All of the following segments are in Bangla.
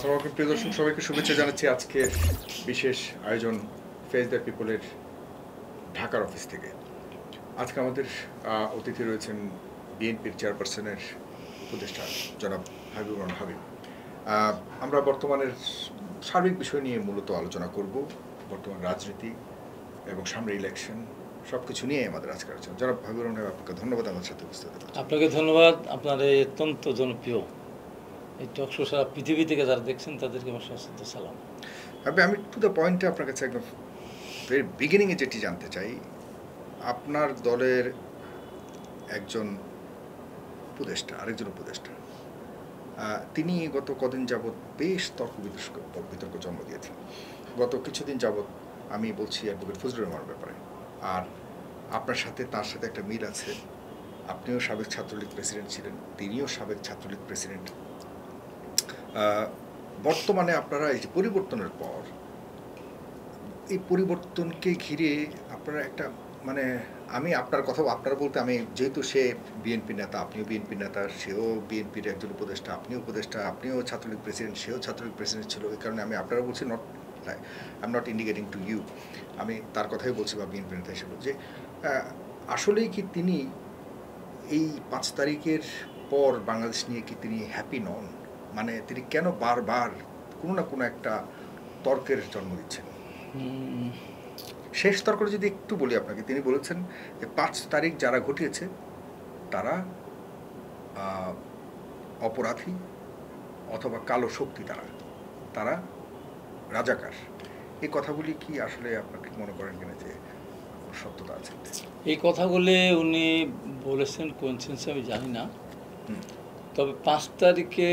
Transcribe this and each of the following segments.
আসসালামু আলাইকুম প্রিয় দর্শক, সবাইকে শুভেচ্ছা জানাচ্ছি আজকের বিশেষ আয়োজন ফেস দ্য পিপলের ঢাকার অফিস থেকে। আজকে আমাদের অতিথি রয়েছেন বিএনপির চেয়ারপারসনের উপদেষ্টা জনাব হাবিবুর রহমান হাবিব। আমরা বর্তমানের সার্বিক বিষয় নিয়ে মূলত আলোচনা করব, বর্তমান রাজনীতি এবং সামনে ইলেকশন সব কিছু নিয়ে আমাদের আজকের আলোচনা। জনাব হাবিবুর রহমান হাবিব, আপনাকে ধন্যবাদ আমাদের সাথে উপস্থিত হওয়ার জন্য। আপনাকে ধন্যবাদ। আপনার এই অত্যন্ত জনপ্রিয় এই টক শো সারা পৃথিবী থেকে যারা দেখছেন তাদেরকে আমার সশ্রদ্ধ সালাম। আমি টু দ্য পয়েন্টে আপনার কাছে একদম ভেরি বিগিনিংয়ে যেটি জানতে চাই, আপনার দলের একজন উপদেষ্টা, আরেকজন উপদেষ্টা, তিনি গত কদিন যাবৎ বেশ বিতর্ক জন্ম দিয়েছেন। গত কিছুদিন যাবৎ আমি বলছি অ্যাডভোকেট ফজলুর রহমানের ব্যাপারে, আর আপনার সাথে তার সাথে একটা মিল আছে। আপনিও সাবেক ছাত্রলীগ প্রেসিডেন্ট ছিলেন, তিনিও সাবেক ছাত্রলীগ প্রেসিডেন্ট। বর্তমানে আপনারা এই যে পরিবর্তনের পর এই পরিবর্তনকে ঘিরে আপনারা একটা আমি আপনার কথা আপনারা বলতে আমি যেহেতু সে বিএনপি নেতা, আপনিও বিএনপি নেতা, সেও বিএনপির একজন উপদেষ্টা, আপনিও উপদেষ্টা, আপনিও ছাত্রলীগ প্রেসিডেন্ট, সেও ছাত্রলীগ প্রেসিডেন্ট ছিল, এই কারণে আমি আপনারা বলছি I am not indicating to you, আমি তার কথাই বলছি বা বিএনপি নেতা হিসেবে, যে আসলেই কি তিনি এই 5 তারিখের পর বাংলাদেশ নিয়ে কি তিনি হ্যাপি নন? তিনি কেন বারবার কোনো না কোনো একটা তর্কের জন্ম দিচ্ছেন? শেষ তর্ক যদি একটু বলি আপনাকে, তিনি বলেছেন যে 5 তারিখ যারা ঘটিয়েছে তারা অপরাধী অথবা কালো শক্তি, তারা রাজাকার। এই কথাগুলি কি আসলে আপনাকে মনে করেন কিনা যে সত্যতা আছে? এই কথাগুলি উনি বলেছেন কোন সেন্সে আমি জানি না, তবে 5 তারিখে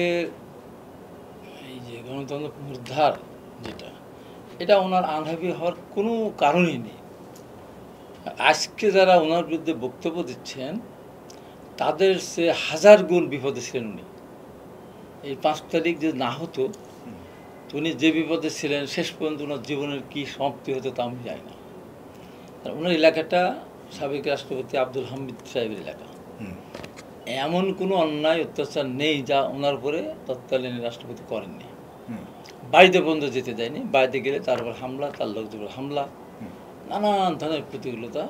এই যে গণতন্ত্র পুনরুদ্ধার যেটা, এটা ওনার আনহ্যাপি হওয়ার কোনো কারণই নেই। আজকে যারা ওনার বিরুদ্ধে বক্তব্য দিচ্ছেন তাদের সে 1000 গুণ বিপদে ছিলেন উনি। এই 5 তারিখ যদি না হতো উনি যে বিপদে ছিলেন শেষ পর্যন্ত ওনার জীবনের কী সমাপ্তি হতো তা আমি জানি না। আর ওনার এলাকাটা সাবেক রাষ্ট্রপতি আব্দুল হামিদ সাহেবের এলাকা। এমন কোনো অন্যায় অত্যাচার নেই যা ওনার উপরে তৎকালীন রাষ্ট্রপতি করেননি। বাড়িতে পর্যন্ত যেতে দেয়নি, বাড়িতে গেলে তার উপর হামলা, তার লোকদের উপর হামলা, নানান ধরনের প্রতিকূলতা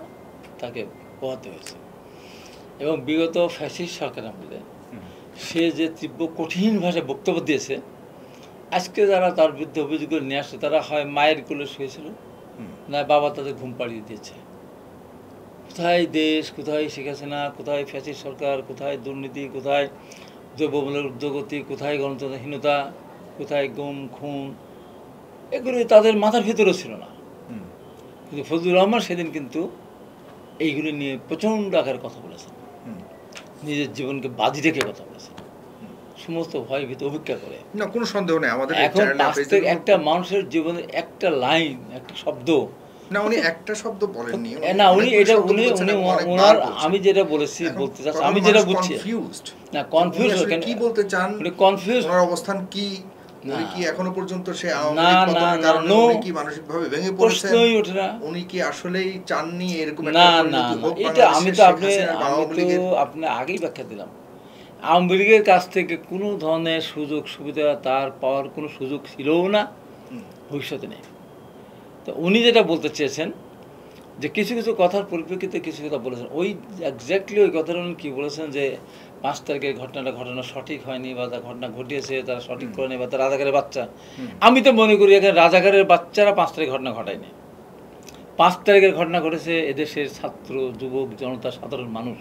তাকে পোহাতে হয়েছে। এবং বিগত ফ্যাসিস্ট সরকার আমলে সে যে তীব্র কঠিন ভাষায় বক্তব্য দিয়েছে, আজকে যারা তার বিরুদ্ধে অভিযোগ করে নিয়ে আসছে তারা হয় মায়ের কোলে শুয়েছিল, না বাবা তাদের ঘুম পাড়িয়ে দিয়েছে। কোথায় দেশ, কোথায় শেখ হাসিনা, কোথায় ফ্যাসিস্ট সরকার, কোথায় দুর্নীতি, কোথায় দ্রব্যমূল্যের ঊর্ধ্বগতি, কোথায় গণতন্ত্রহীনতা, কোথায় গুম খুন, এগুলি তাদের মাথার ভিতরেও ছিল না। কিন্তু ফজলুর রহমান সেদিন কিন্তু এইগুলি নিয়ে প্রচণ্ড আকারে কথা বলেছেন, নিজের জীবনকে বাজি রেখে কথা বলেছেন, সমস্ত ভয় ভীত উপেক্ষা করে। না, কোনো সন্দেহ নেই। আমাদের এখন একটা মানুষের জীবনে একটা লাইন, একটা শব্দ, না উনি একটা শব্দ বলেননি, না উনি এটা উনি ওনার আমি যেটা বলতে চাচ্ছি, আমি যেটা বুঝছি, না কনফিউজ কি বলতে চান, উনি কনফিউজ, ওনার অবস্থান কি, উনি কি এখনো পর্যন্ত সে উনি কি মানসিকভাবে ভেঙে পড়েছেন, উনি কি আসলেই চাননি এরকম একটা পরিণতি হোক? এটা আমি তো আপনি আগেই ব্যাখ্যা দিলাম। আওয়ামী লীগের কাছ থেকে কোনো ধরনের সুযোগ সুবিধা তার পাওয়ার কোনো সুযোগ ছিলও না, ভবিষ্যতে নেই। তো উনি যেটা বলতে চেয়েছেন যে কিছু কিছু কথার পরিপ্রেক্ষিতে কিছু কথা বলেছেন, ওই এক্স্যাক্টলি ওই কথাটা উনি কী বলেছেন যে 5 তারিখের ঘটনা সঠিক হয়নি, বা তার ঘটনা ঘটিয়েছে তারা সঠিক করেনি, বা তার রাজাকারের বাচ্চা। আমি তো মনে করি এখানে রাজাকারের বাচ্চারা 5 তারিখ ঘটনা ঘটায়নি। 5 তারিখের ঘটনা ঘটেছে এদেশের ছাত্র, যুবক, জনতা, সাধারণ মানুষ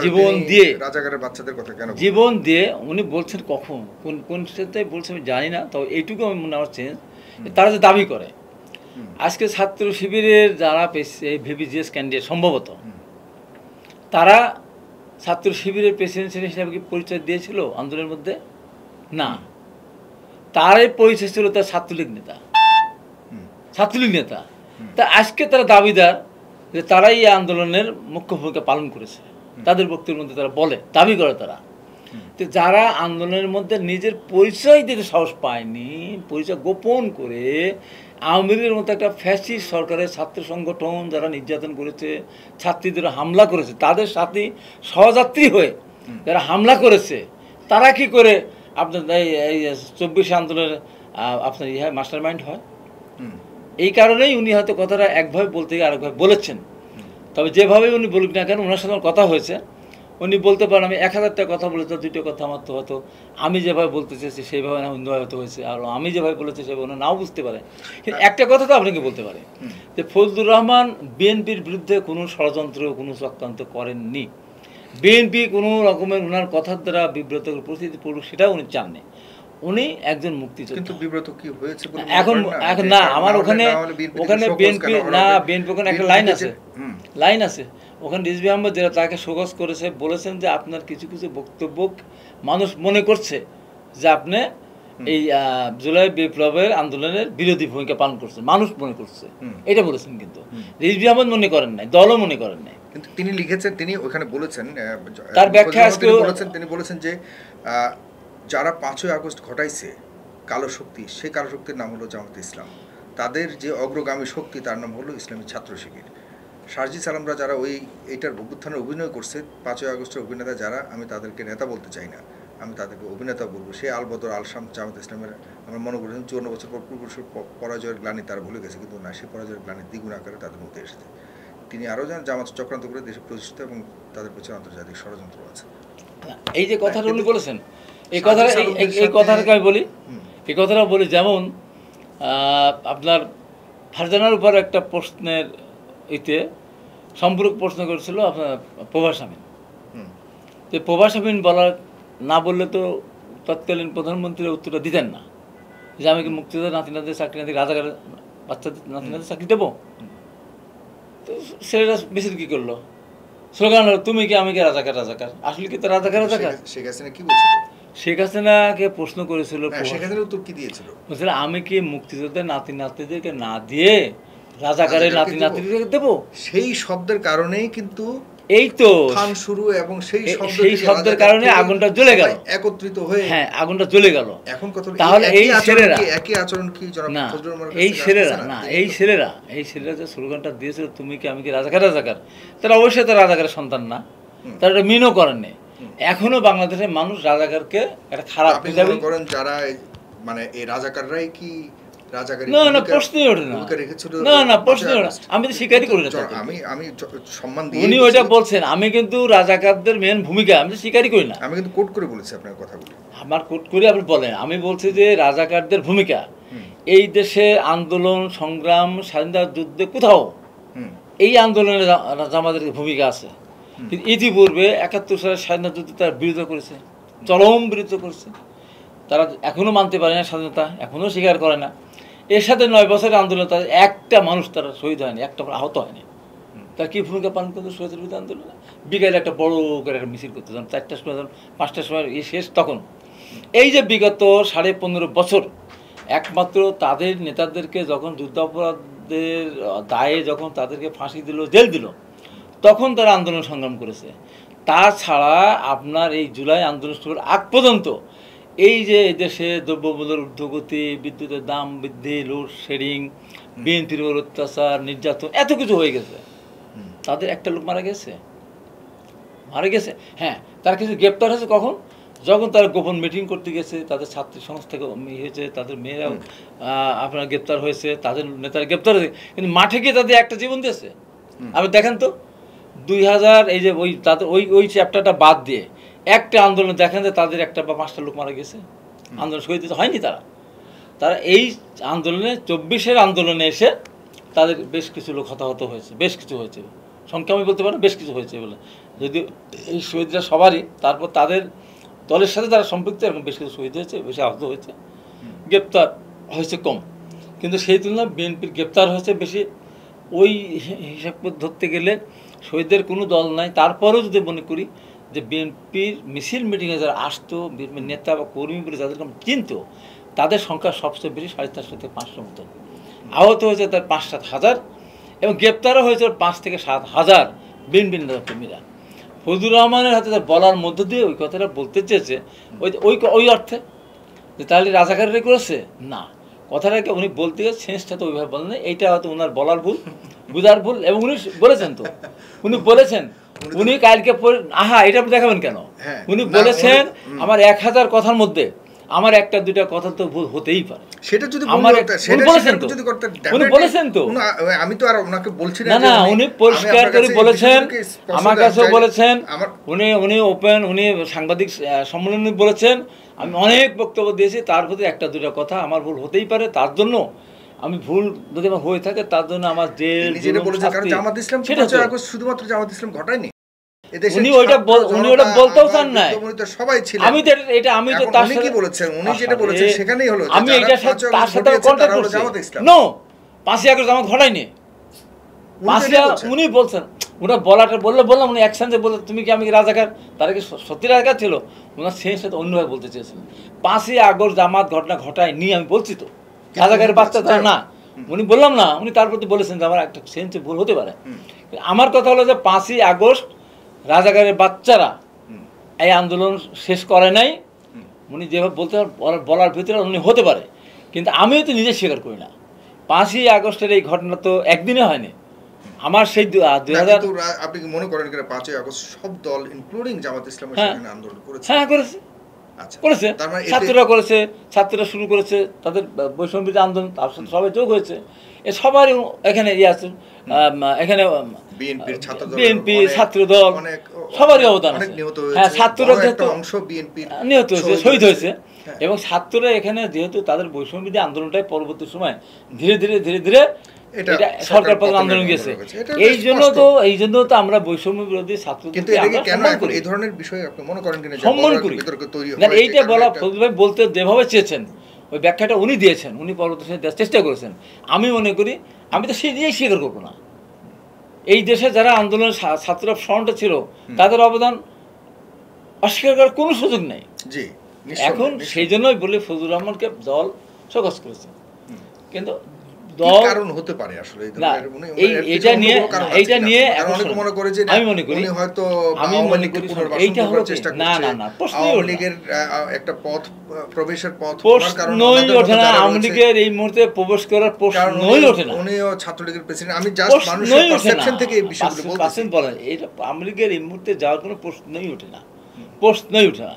জীবন দিয়ে, রাজাকারের বাচ্চাদের কথা কেন জীবন দিয়ে উনি বলছেন। কখন কোন সাথে বলছে আমি জানি না, তবে এইটুকু আমি মনে হচ্ছে তারা যে দাবি করে আজকে ছাত্র শিবিরের যারা ভিভিজিএস ক্যান্ডিডেট সম্ভবত তারা ছাত্র শিবিরের প্রেসিডেন্ট হিসাবে কি পরিচয় দিয়েছিল আন্দোলনের মধ্যে? না, তারাই পরিচয় ছিল তার ছাত্রলীগ নেতা। তা আজকে তারা দাবিদার যে তারাই এই আন্দোলনের মুখ্য ভূমিকা পালন করেছে, তাদের বক্তব্যের মধ্যে তারা বলে, দাবি করে তারা। তো যারা আন্দোলনের মধ্যে নিজের পরিচয় দিতে সাহস পায়নি, পরিচয় গোপন করে আওয়ামী লীগের মতো একটা ফ্যাসিস্ট সরকারের ছাত্র সংগঠন যারা নির্যাতন করেছে, ছাত্রীদের হামলা করেছে, তাদের সাথে সহযাত্রী হয়ে যারা হামলা করেছে, তারা কি করে আপনার এই 24 আন্দোলনের আপনার হয় মাস্টার মাইন্ড হয়। হুম, এই কারণেই উনি হয়তো কথাটা একভাবে বলতে গিয়ে আরেকভাবে বলেছেন। তবে যেভাবে উনি বলুক না কেন, ওনার সাথে আমার কথা হয়েছে, উনি বলতে পারেন আমি 1000টা কথা বলেছি, 2টা কথা আমার তো হয়তো আমি যেভাবে বলতে চেয়েছি সেইভাবে না অন্যভাবে হয়তো হয়েছে, আর আমি যেভাবে বলেছি সেভাবে ওনার নাও বুঝতে পারে। কিন্তু একটা কথা তো আপনাকে বলতে পারে যে ফজলুর রহমান বিএনপির বিরুদ্ধে কোনো ষড়যন্ত্র, কোনো চক্রান্ত করেননি। বিএনপি কোনো রকমের ওনার কথার দ্বারা বিব্রত পরিস্থিতি পড়ুক সেটাও উনি চাননি। উনি একজন মুক্তিযোদ্ধা। কিন্তু বিব্রত কি হয়েছে বলে এখন এখন না, আমার ওখানে বিএনপি না, বিএনপি ওখানে একটা লাইন আছে, লাইন আছে ওখানে রিজভী আহমেদ যারা তাকে শোকজ করেছে, বলেছেন যে আপনার কিছু কিছু বক্তব্য মানুষ মনে করছে যে আপনি এই জুলাই বিপ্লবের আন্দোলনের বিরোধী ভূমিকা পালন করছেন, মানুষ মনে করছে, এটা বলেছেন। কিন্তু রিজভী আহমেদ মনে করেন নাই, দলও মনে করেন নাই। কিন্তু তিনি লিখেছেন, তিনি ওখানে বলেছেন, তার ব্যাখ্যা আজকে তিনি বলেছেন যে যারা 5ই আগস্ট ঘটাইছে কালো শক্তি, সেই কালো শক্তির নাম হলো জামাত ইসলাম, তাদের যে অগ্রগামী শক্তি তার নাম হলো ইসলামী ছাত্র শিবির। সার্জিস আলমরা যারা এইটার অভ্যুত্থানের অভিনয় করছে, 5ই আগস্টের অভিনেতা যারা, আমি তাদেরকে নেতা বলতে চাই না, আমি তাদেরকে অভিনেতা বলবো। সে আলবদর আলশাম জামাত ইসলামের, আমরা মনে করেছেন 54 বছর পর পূর্বপুরুষের পরাজয়ের গ্লানি তারা ভুলে গেছে, কিন্তু না, সেই পরাজয়ের গ্লানি দ্বিগুণ আকারে তাদের মধ্যে এসেছে। তিনি আরও জানেন জামাত চক্রান্ত করে দেশে প্রতিষ্ঠিত এবং তাদের পেছনে আন্তর্জাতিক ষড়যন্ত্র আছে। এই যে কথাটা উনি বলেছেন, এই কথাটাকে আমি বলি, এই কথাটা বলি, যেমন আপনার ফারজানার উপর একটা প্রশ্নের ইতে সম্পূরক প্রশ্ন করেছিল আপনার প্রভাস আমিন। তো প্রভাস আমিন না বললে তো তৎকালীন প্রধানমন্ত্রীর উত্তরটা দিতেন না যে আমি কি মুক্তিযোদ্ধা নাতি নাতিদের চাকরি নাতি রাজাকারের বাচ্চাদের নাতি নাতিদের চাকরি দেবো। তো ছেলেরা মিছিল কী করলো, স্লোগান হলো তুমি কি আমি কি রাজাকার রাজাকার। আসলে কি তো রাজাকার রাজাকার। শেখ হাসিনা কি বলছিল? শেখ হাসিনাকে প্রশ্ন করেছিল, শেখ হাসিনার উত্তর কি দিয়েছিল? বলছিল আমি কি মুক্তিযোদ্ধার নাতি নাতিদেরকে না দিয়ে রাজাকারের নাতি নাতিদেরকে দেবো। সেই শব্দের কারণেই কিন্তু এই তো শুরু, এবং সেই শব্দের কারণে আগুনটা জ্বলে গেল, একত্রিত হয়ে হ্যাঁ আগুনটা জ্বলে গেল। এখন কথা তাহলে এই ছেলেরা একই আচরণ কি না, এই ছেলেরা যে স্লোগানটা দিয়েছিল তুমি কি আমি কি রাজাকার রাজাকার, তারা অবশ্যই তো রাজাকারের সন্তান না, তারা এটা মিনও করেননি। এখনো বাংলাদেশের মানুষ রাজাকারকে একটা খারাপ করেন, যারা মানে এই রাজাকাররাই কি প্রশ্নই ওঠে না, প্রশ্নই ওঠে না। আমি তো স্বীকারই করি না, আমি সম্মান দিই। উনি ওইটা বলছেন, আমি কিন্তু রাজাকারদের মেন ভূমিকা আমি তো স্বীকারই করি না। আমি কিন্তু কোট করে বলেছি আপনার কথাগুলো, আমার কোট করে আপনি বলেন। আমি বলছি যে রাজাকারদের ভূমিকা এই দেশে আন্দোলন সংগ্রাম স্বাধীনতা যুদ্ধে কোথাও এই আন্দোলনে আমাদের ভূমিকা আছে। কিন্তু ইতিপূর্বে 71 সালের স্বাধীনতা যুদ্ধে তারা বিরোধিতা করেছে, চরম বিরোধিতা করেছে। তারা এখনও মানতে পারে না স্বাধীনতা, এখনও স্বীকার করে না। এর সাথে 9 বছরের আন্দোলন তাদের একটা মানুষ তারা শহীদ হয়নি, একটা আহত হয়নি। তার কী ভূমিকা পালন করতো শহীদের বিরুদ্ধে আন্দোলনে? বিকেলে একটা বড় করে একটা মিছিল করতে, যখন 4টার সময়, 5টার সময় শেষ, তখন এই যে বিগত 15.5 বছর একমাত্র তাদের নেতাদেরকে যখন যুদ্ধাপরাধের দায়ে যখন তাদেরকে ফাঁসি দিল, জেল দিল, তখন তারা আন্দোলন সংগ্রাম করেছে। তাছাড়া আপনার এই জুলাই আন্দোলন শুরুর আগ পর্যন্ত এই যে দেশে দ্রব্যমূল্যের ঊর্ধ্বগতি, বিদ্যুতের দাম বৃদ্ধি, লোডশেডিং, বিএনপির উপর অত্যাচার, নির্যাতন, এত কিছু হয়ে গেছে। তাদের একটা লোক মারা গেছে। হ্যাঁ, তার কিছু গ্রেপ্তার হয়েছে কখন? যখন তারা গোপন মিটিং করতে গেছে, তাদের ছাত্রী সংস্থাকে হয়েছে, তাদের মেয়েরাও আপনার গ্রেপ্তার হয়েছে, তাদের নেতারা গ্রেপ্তার হয়েছে, কিন্তু মাঠে গিয়ে তাদের একটা জীবন দিয়েছে। আপনি দেখেন তো 2000 এই যে তাদের ওই চ্যাপ্টারটা বাদ দিয়ে একটা আন্দোলন দেখেন যে তাদের একটা বা 5টা লোক মারা গেছে। আন্দোলন শহীদ হয়নি তারা এই আন্দোলনে 24-এর আন্দোলনে এসে তাদের বেশ কিছু লোক হতাহত হয়েছে, বেশ কিছু হয়েছে, সংখ্যা আমি বলতে পারি বেশ কিছু হয়েছে বলে। যদি এই শহীদরা সবারই, তারপর তাদের দলের সাথে যারা সম্পৃক্ত এরকম বেশ কিছু শহীদ হয়েছে, বেশি আহত হয়েছে, গ্রেপ্তার হয়েছে কম। কিন্তু সেই তুলনায় বিএনপির গ্রেপ্তার হয়েছে বেশি। ওই হিসাব ধরতে গেলে শহীদদের কোনো দল নাই। তারপরেও যদি মনে করি যে বিএনপির মিছিল মিটিংয়ে যারা আসতো, বিএনপির নেতা বা কর্মী বলে যাদেরকে আমি চিনত, তাদের সংখ্যা সবচেয়ে বেশি 450 থেকে 500 মতো। আহত হয়েছে তার 5-7 হাজার, এবং গ্রেপ্তারও হয়েছে 5 থেকে 7 হাজার বিএনপি নেতা কর্মীরা। ফজলুর রহমানের হাতে তার বলার মধ্য দিয়ে ওই কথাটা বলতে চেয়েছে ওই অর্থে যে তাহলে রাজাকাররাই করেছে না। কথাটাকে উনি বলতে গিয়ে সেন্সটা তো ওইভাবে বলেন, এইটা হয়তো ওনার বলার ভুল, বুঝার ভুল। এবং উনি বলেছেন তো, উনি বলেছেন, উনি কালকে এটা আপনি দেখাবেন কেন? উনি বলেছেন আমার 1000 কথার মধ্যে আমার একটা দুইটা কথা তো ভুল হতেই পারে। সেটা যদি আমার সেটা বলেছেন তো, উনি বলেছেন তো, আমি তো আর ওনাকে বলছি না। না উনি পরিষ্কার করে বলেছেন, আমার কাছেও বলেছেন, উনি ওপেন, উনি সাংবাদিক সম্মেলনে বলেছেন, আমি অনেক বক্তব্য দিয়েছি, তার প্রতি একটা দুইটা কথা আমার ভুল হতেই পারে, তার জন্য আমি ভুল যদি আমার হয়ে থাকে তার জন্য আমার জেল জামাত ইসলাম শুধুমাত্র জামাত ইসলাম ঘটায়নি, উনি ওইটা বলতেও চান না, সবাই ছিলেন। আমি তো তার সাথে কি বলেছেন, উনি যেটা বলেছেন সেখানেই হলো, আমি এটা তার সাথে কন্টাক্ট করছি। নো, 5ই আগস্ট জামাত ঘটায়নি, উনি বলছেন, ওরা বললাম উনি অ্যাকশন বলতে, তুমি কি আমি কি রাজাকার, তারা কি সত্যি রাজাকার ছিল, ওনার সেই সাথে অন্যভাবে বলতে চেয়েছিলেন। 5ই আগস্ট জামাত ঘটনা ঘটায়নি, আমি বলছি তো, রাজাকারের বাচ্চা তারা না, উনি বললাম না, উনি তার প্রতি বলেছেন যে আমার একটা সেন্সে ভুল হতে পারে। আমার কথা হলো যে 5ই আগস্ট রাজাকারের বাচ্চারা এই আন্দোলন শেষ করে নাই, উনি যেভাবে বলার ভিতরে উনি হতে পারে, কিন্তু আমিও তো নিজে স্বীকার করি না। 5ই আগস্টের এই ঘটনা তো একদিনে হয়নি। আমার সেই 2000, আপনি কি মনে করেন 5ই আগস্ট সব দল ইনক্লুডিং জামাত ইসলামের সেখানে আন্দোলন করেছে? হ্যাঁ করেছে, করেছে, ছাত্ররা করেছে, ছাত্ররা শুরু করেছে তাদের বৈষম্য বিরোধী আন্দোলন, তার সাথে সবাই যোগ হয়েছে, এ সবারই এখানে আছে, এখানে বিএনপি ছাত্রদল সবারই অবদান আছে। হ্যাঁ, ছাত্ররা যেহেতু নিহত হয়েছে, শহীদ হয়েছে, এবং ছাত্ররা এখানে যেহেতু তাদের বৈষম্য বিরোধী আন্দোলনটাই পরবর্তী সময় ধীরে ধীরে এটা সরকার পতন আন্দোলন গেছে। এই জন্য তো আমরা বৈষম্য বিরোধী ছাত্রদের এই ধরনের বিষয় আপনি মনে করেন কিনা সম্মান করি। এইটা বলা ফজল ভাই বলতে যেভাবে চেয়েছেন ওই ব্যাখ্যাটা উনি দিয়েছেন, উনি পরবর্তী দেওয়ার চেষ্টা করেছেন। আমি মনে করি, আমি তো সেই দিয়েই স্বীকার করবো না, এই দেশে যারা আন্দোলনের ছাত্ররা ফ্রন্টে ছিল তাদের অবদান অস্বীকার করার কোনো সুযোগ নেই। এখন সেই জন্যই বলি ফজলুর রহমানকে দল শোকজ করেছে, কিন্তু কারণ হতে পারে আসলে এইটা নিয়ে আমি মনে করি এইটা হলো না একটা পথ প্রবেশের পথ প্রশ্নই ওঠে না, আওয়ামী লীগের এই মুহূর্তে প্রবেশ করার প্রশ্নই ওঠে না। উনিও ছাত্রলীগের প্রেসিডেন্ট, আমি জাস্ট মানুষের পারসেপশন থেকে এই বিষয়গুলো বলছি। এইটা আওয়ামী লীগের এই মুহূর্তে যাওয়ার কোনো প্রশ্নই ওঠে না, প্রশ্নই ওঠে না।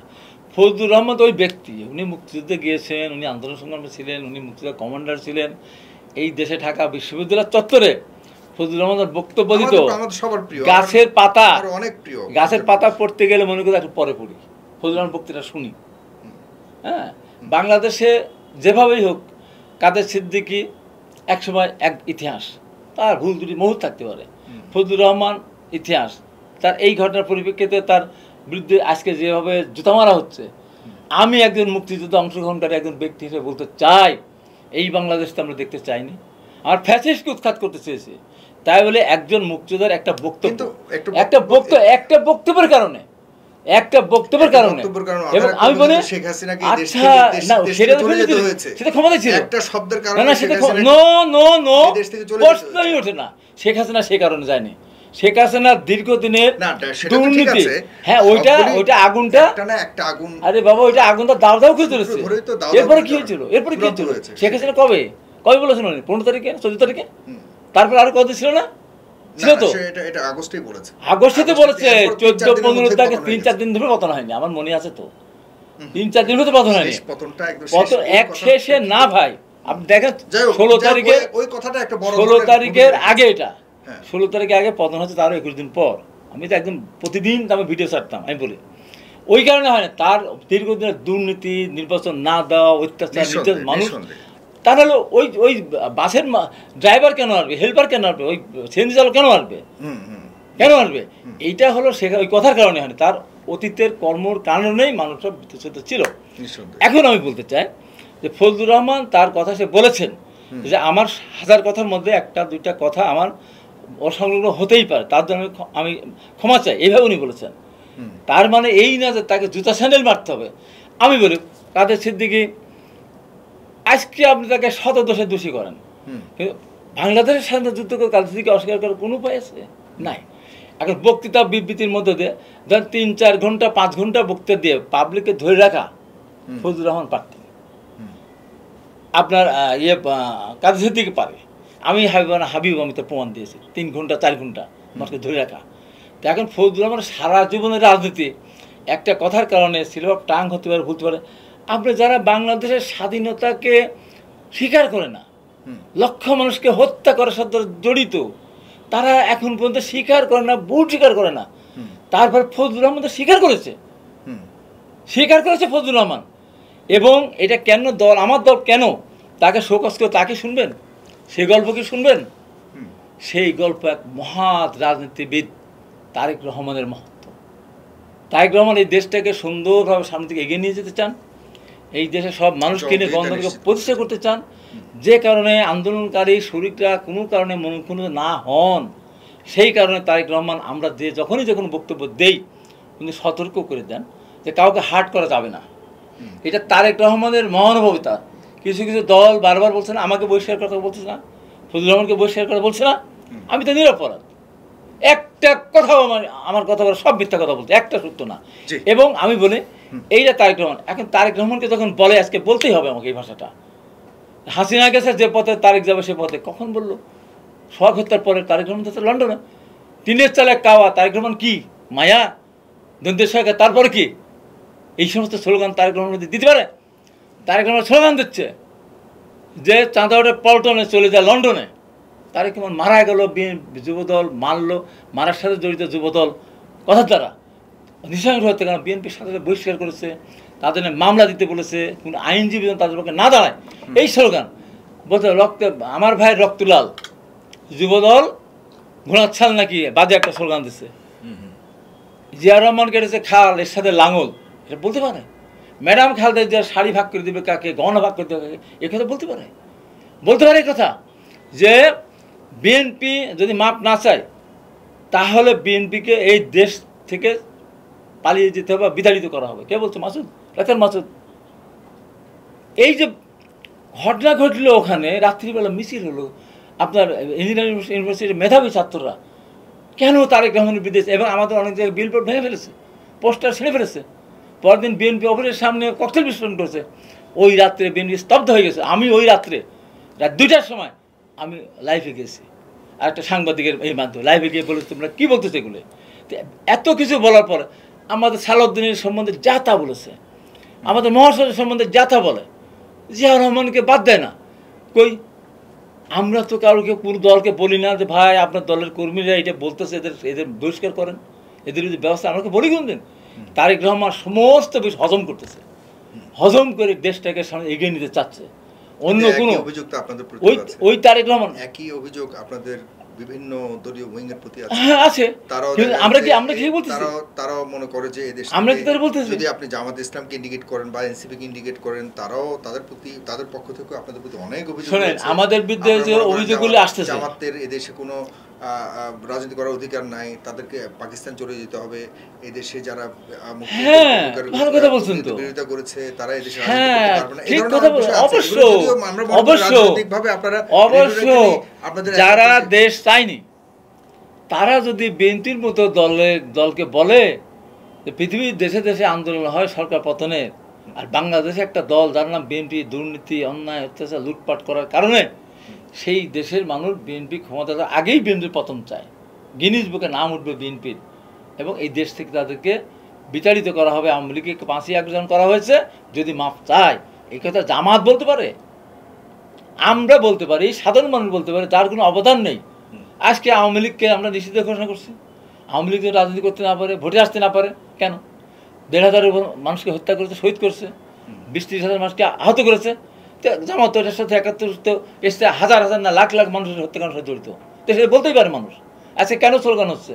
ফজলুর রহমান ওই ব্যক্তি, উনি মুক্তিযুদ্ধে গিয়েছেন, উনি আন্দোলন সংগ্রামে ছিলেন, উনি মুক্তিযোদ্ধা কমান্ডার ছিলেন। এই দেশে ঢাকা বিশ্ববিদ্যালয়ের চত্বরে ফজলুর রহমানের বক্তব্য দিত, গাছের পাতা পড়তে গেলে মনে করি একটু পরে পড়ি, ফজলুর রহমান বক্তৃতা শুনি। হ্যাঁ, বাংলাদেশে যেভাবেই হোক কাদের সিদ্দিকী একসময় এক ইতিহাস, তার ভুল ত্রুটি মুহূর্ত থাকতে পারে, ফজলুর রহমান ইতিহাস, তার এই ঘটনার পরিপ্রেক্ষিতে তার বিরুদ্ধে আজকে যেভাবে জুতা মারা হচ্ছে, আমি একজন মুক্তিযুদ্ধে অংশগ্রহণকারী একজন ব্যক্তি হিসেবে বলতে চাই, এই বাংলাদেশটা আমরা দেখতে চাইনি। আমার ফ্যাসিস্টকে উৎখাত করতে চেয়েছে, তাই বলে একজন মুক্তিযোদ্ধার একটা বক্তব্যের কারণে এবং আমি বলি আচ্ছা না, সেটা ক্ষমতা ছিল, প্রশ্নই ওঠে না। শেখ হাসিনা সে কারণে যায়নি, শেখ হাসিনার দীর্ঘদিনের দুর্নীতি, হ্যাঁ ওইটা আগুনটা, আরে বাবা ওইটা আগুনটা দাও করে চলেছে। এরপরে কি হয়েছিল শেখ হাসিনা কবে বলেছেন উনি 15 তারিখে 14 তারিখে, তারপর আরো কত ছিল না, ছিল তো আগস্টে বলেছে 14-15 তারিখে 3-4 দিন ধরে পতন হয়নি, আমার মনে আছে তো, 3-4 দিন ধরে পতন হয়নি, পতন এক শেষে না ভাই। আপনি দেখেন 16 তারিখে, ওই কথাটা একটা বড় 16 তারিখের আগে, এটা 16 তারিখে আগে পতন হচ্ছে, তারও 21 দিন পর। আমি তো একদম প্রতিদিন আমি ভিডিও ছাড়তাম, আমি বলি ওই কারণে হয় না, তার দীর্ঘদিনের দুর্নীতি, নির্বাচন না দেওয়া, অত্যাচার, মানুষ, তা নাহলে ওই বাসের ড্রাইভার কেন আসবে, হেল্পার কেন আসবে, ওই সিএনজি চালক কেন আসবে, এইটা হলো সে ওই কথার কারণে হয়, তার অতীতের কর্মর কারণেই মানুষরা বিতর্কিত ছিল। এখন আমি বলতে চাই যে ফজলুর রহমান তার কথা সে বলেছেন যে আমার 1000 কথার মধ্যে 1-2টা কথা আমার অসংলগ্ন হতেই পারে, তার জন্য আমি ক্ষমা চাই, এইভাবে উনি বলেছেন। তার মানে এই না যে তাকে জুতা স্যান্ডেল মারতে হবে। আমি বলি কাদের সিদ্দিকী আজকে আপনি তাকে শত দোষে দোষী করেন, কিন্তু বাংলাদেশের সাথে যুদ্ধ করে কাদের সিদ্দিকী অস্বীকার করার কোনো উপায় আছে নাই। এখন বক্তৃতা বিবৃতির মধ্যে দিয়ে ধরেন 3-4 ঘন্টা 5 ঘন্টা বক্তৃতা দিয়ে পাবলিককে ধরে রাখা ফজলুর রহমান পারতেন, আপনার কাদের সিদ্দিকী পারে। আমি আমি তো প্রমাণ দিয়েছি 3 ঘন্টা 4 ঘন্টা মানুষকে ধরে রাখা। তো এখন ফজলুর রহমান সারা জীবনের রাজনীতি একটা কথার কারণে সিলভার টাং হতে পারে, ভুলতে পারে, আপনি যারা বাংলাদেশের স্বাধীনতাকে স্বীকার করে না, লক্ষ মানুষকে হত্যা করার সাথে জড়িত, তারা এখন পর্যন্ত স্বীকার করে না, ভুল স্বীকার করে না। তারপর ফজলুর রহমান তো স্বীকার করেছে ফজলুর রহমান। এবং এটা কেন দল, আমার দল কেন তাকে শোকজ করে তাকে শুনবেন? সেই গল্প কি শুনবেন? সেই গল্প এক মহৎ রাজনীতিবিদ তারেক রহমানের মহত্ব। তারেক রহমান এই দেশটাকে সুন্দরভাবে সামনে থেকে এগিয়ে নিয়ে যেতে চান, এই দেশে সব মানুষকে নিয়ে গণতন্ত্রকে প্রতিষ্ঠা করতে চান। যে কারণে আন্দোলনকারী শরিকরা কোনো কারণে মনোক্ষুণ্ণ না হন, সেই কারণে তারেক রহমান আমরা যখনই বক্তব্য দেই কিন্তু সতর্ক করে দেন যে কাউকে হার্ট করা যাবে না। এটা তারেক রহমানের মহানুভবতা। কিছু কিছু দল বারবার বলছে না, আমাকে বহিষ্কার করার কথা বলছে না, ফজলুর রহমানকে বহিষ্কার করা বলছে না, আমি তো নিরপরাধ। একটা কথাও আমার কথা বলে সব মিথ্যা কথা বলতে, একটা সত্য না। এবং আমি বলি এইটা তারেক রহমান, এখন তারেক রহমানকে যখন বলে, আজকে বলতেই হবে আমাকে এই ভাষাটা, হাসিনা গেছে যে পথে তারেক যাবে সে পথে, কখন বললো? সোহাগ হত্যার পরে তারেক রহমান তো লন্ডনে, টিনের চালে কাওয়া, তারেক রহমান কি মায়া দন্তের সরকার, তারপরে কি এই সমস্ত স্লোগান তারেক রহমান দিতে পারে? তারেক রহমান স্লোগান দিচ্ছে যে চাঁদাওয়াটের পল্টনে চলে যায় লন্ডনে। তারেক রহমান মারা গেল, যুবদল মারলো, মারার সাথে জড়িত যুবদল কথার দ্বারা নৃশংস হত্যা, কারণ বিএনপির সাথে বহিষ্কার করেছে, তাদের মামলা দিতে বলেছে, কোনো আইনজীবী তাদের পক্ষে না দাঁড়ায়। এই স্লোগান বলতে রক্তে আমার ভাইয়ের রক্ত লাল, যুবদল ঘোড়াচ্ছাল নাকি বাজে একটা স্লোগান দিচ্ছে। জিয়া রহমান কেটেছে খাল, এর সাথে লাঙল, এটা বলতে পারে? ম্যাডাম খালদা যে শাড়ি ভাগ করে দেবে কাকে, গহনা ভাগ করে দেবে কাকে, এ কথা বলতে পারে? এই কথা যে বিএনপি যদি মাপ না চায় তাহলে বিএনপিকে এই দেশ থেকে পালিয়ে যেতে হবে, বিতাড়িত করা হবে। কে বলছে? মাসুদ, ডাক্তার মাসুদ। এই যে ঘটনা ঘটলো ওখানে, রাত্রিবেলা মিছিল হলো, আপনার ইঞ্জিনিয়ারিং ইউনিভার্সিটির মেধাবী ছাত্ররা কেন তারেক রহমানের বিদেশ, এবং আমাদের অনেক জায়গায় বিলবোর্ড ভেঙে ফেলেছে, পোস্টার ছিঁড়ে ফেলেছে, পরদিন বিএনপি অফিসের সামনে ককটেল বিস্ফোরণ করেছে। ওই রাত্রে বিএনপি স্তব্ধ হয়ে গেছে। আমি ওই রাত্রে রাত 2টার সময় আমি লাইভে গেছি, আর একটা সাংবাদিকের এই মাধ্যমে লাইভে গিয়ে বলেছি তোমরা কী বলতেছো এগুলো। এত কিছু বলার পর আমাদের সালাউদ্দিনের সম্বন্ধে যা তা বলেছে, আমাদের মহাসচিবের সম্বন্ধে যা তা বলে, জিয়া রহমানকে বাদ দেয় না। কই আমরা তো কারোকে পুরো দলকে বলি না যে ভাই আপনার দলের কর্মীরা এটা বলতেছে, এদের বহিষ্কার করেন, এদের যদি ব্যবস্থা, আমাকে বলি কোনদিন? তারেক রহমান সমস্ত বিষয় হজম করতেছে, হজম করে দেশটাকে সামনে এগিয়ে নিতে চাচ্ছে। অন্য কোনো অভিযোগ তো আপনাদের প্রতি আছে? ওই তারেক রহমান একই অভিযোগ আপনাদের বিভিন্ন দলীয় উইংয়ের প্রতি আছে। হ্যাঁ আছে। আমরা কি বলতেছি? তারাও মনে করে যে এই দেশ আমরা কি তারা বলতেছি? যদি আপনি জামাত ইসলামকে ইন্ডিকেট করেন বা এনসিপিকে ইন্ডিকেট করেন, তারাও তাদের পক্ষ থেকে আপনাদের প্রতি অনেক অভিযোগ। শুনেন, আমাদের বিরুদ্ধে যে অভিযোগগুলো আসতেছে, জামাতের এদেশে কোনো রাজনীতি করার অধিকার নাই, তাদেরকে পাকিস্তান চলে যেতে হবে, এদেশে যারা ভালো কথা বলছেন তো, বিরোধিতা করেছে তারা এদেশে রাজনীতি করতে পারবে না, ঠিক কথা বলছেন। অবশ্যই আপনাদের যারা দেশ চায়নি তারা যদি বিএনপির মতো দলকে বলে যে পৃথিবীর দেশে দেশে আন্দোলন হয় সরকার পতনের, আর বাংলাদেশে একটা দল যার নাম বিএনপি দুর্নীতি, অন্যায়, অত্যাচার, লুটপাট করার কারণে সেই দেশের মানুষ বিএনপি ক্ষমতা আগেই বিএনপির পতন চায়, গিনিস বুকে নাম উঠবে বিএনপির, এবং এই দেশ থেকে তাদেরকে বিতাড়িত করা হবে। আওয়ামী লীগকে 5ই আগস্ট করা হয়েছে, যদি মাপ চায়, এই কথা জামাত বলতে পারে, আমরা বলতে পারি, সাধারণ মানুষ বলতে পারে, তার কোনো অবদান নেই। আজকে আওয়ামী লীগকে আমরা নিষিদ্ধ ঘোষণা করছি, আওয়ামী লীগ রাজনীতি করতে না পারে, ভোটে আসতে না পারে, কেন? 1,500 মানুষকে হত্যা করেছে, শহীদ করছে, 20-30 হাজার মানুষকে আহত করেছে। জামাত এটার সাথে 71 তো এসে হাজার হাজার না লাখ লাখ মানুষের হত্যাকাণ্ডের সাথে জড়িত, তো সেটা বলতেই পারে মানুষ। আজকে কেন স্লোগান হচ্ছে?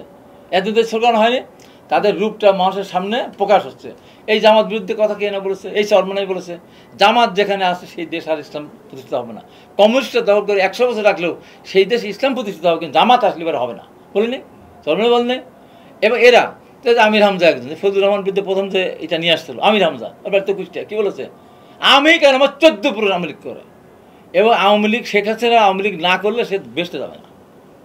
এতদিন স্লোগান হয়নি, তাদের রূপটা মানুষের সামনে প্রকাশ হচ্ছে। এই জামাত বিরুদ্ধে কথা কে না বলেছে? এই চরমনাই বলেছে, জামাত যেখানে আছে সেই দেশ আর ইসলাম প্রতিষ্ঠিত হবে না। কমিউনিস্টরা দখল করে 100 বছর রাখলেও সেই দেশে ইসলাম প্রতিষ্ঠিত হবে, কিন্তু জামাত আসলে এবার হবে না, বলিনি? চরমনাই বলেনি? এবং এরা আমির হামজা একজন, ফজলুর রহমান বিরুদ্ধে প্রথম যে এটা নিয়ে আসছিল আমির হামজা, এবার তো কুষ্টিয়া, কী বলেছে? আমি কেন, আমার 14 পুরো আওয়ামী লীগ করে, এবং আওয়ামী লীগ শেখ হাসিনা আওয়ামী লীগ না করলে সে বেসতে যাবে না,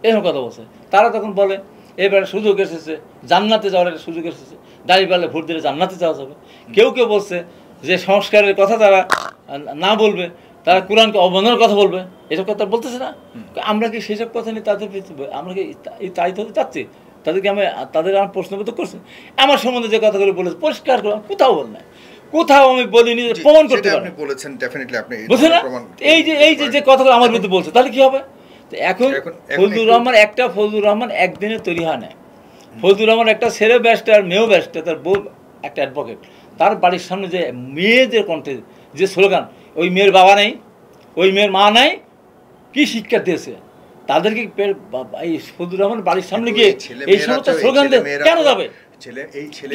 এরকম কথা বলছে। তারা তখন বলে এবারে সুযোগ এসেছে, জান্নাতে যাওয়ার একটা সুযোগ এসেছে, দাঁড়িয়ে পারলে ভোট দিলে জান্নাতে যাওয়া যাবে। কেউ কেউ বলছে যে সংস্কারের কথা তারা না বলবে, তারা কোরআনকে অবমাননার কথা বলবে, এসব কথা বলতেছে না। আমরা কি সেসব কথা নিয়ে তাদের, আমরা কি তাই হতে চাচ্ছি? তাদেরকে তাদের আমার প্রশ্নবোধ করছি, আমার সম্বন্ধে যে কথাগুলো বলেছে পরিষ্কার করে কোথাও বল নাই, কোথাও আমি বলিনি, জি, প্রমাণ করতে সেটা পারেন। আপনি বলেছেন, ডেফিনেটলি আপনি এই বুঝছেন না? ধরনের প্রমাণ এই যে কথাগুলো আমার বিরুদ্ধে বলছে, তাহলে কি হবে? তো এখন এখন ফজলুর রহমান ফজলুর রহমান একদিনে তৈরি হয় না। ফজলুর রহমান একটা ছেলে ব্যারিস্টার, মেয়েও ব্যারিস্টার, তার বউ একটা অ্যাডভোকেট। তার বাড়ির সামনে যে মেয়েদের কণ্ঠে যে স্লোগান, ওই মেয়ের বাবা নেই, ওই মেয়ের মা নাই, কি শিক্ষা দিয়েছে তাদেরকে? এই ফজলুর রহমান বাড়ির সামনে গিয়ে এই সমস্ত স্লোগান দিয়ে কেন যাবে?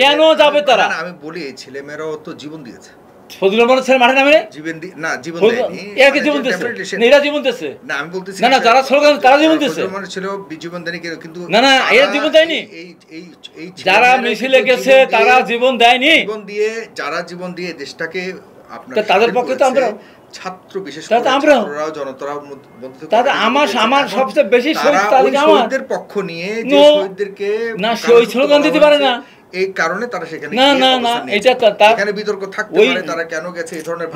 কেন যাবে তারা? আমি বলি এই ছেলেমেয়েরাও তো জীবন দিয়েছে। ফজলুর রহমানের ছেলে মাঠে নামে জীবন দেয়নি, এরা জীবন দিয়েছে, এরা জীবন দিয়েছে না আমি বলতেছি না, যারা স্লোগান তারা জীবন দিয়েছে। ছিল জীবন দেয়নি, কিন্তু না এরা জীবন দেয়নি। যারা মিছিলে গেছে তারা জীবন দেয়নি। জীবন দিয়ে, যারা জীবন দিয়ে দেশটাকে আপনার তাদের পক্ষে তো আমরা ছাত্র, বিশেষ করে ছাত্ররাও জনতারাও তাদের আমার সবচেয়ে বেশি শহীদদের পক্ষ নিয়ে যে শহীদদেরকে না, সে ওই স্লোগান দিতে পারে না, এই কারণে তারা সেখানে না এটা এখানে বিতর্ক থাকতে পারে, তারা কেন গেছে এই ধরনের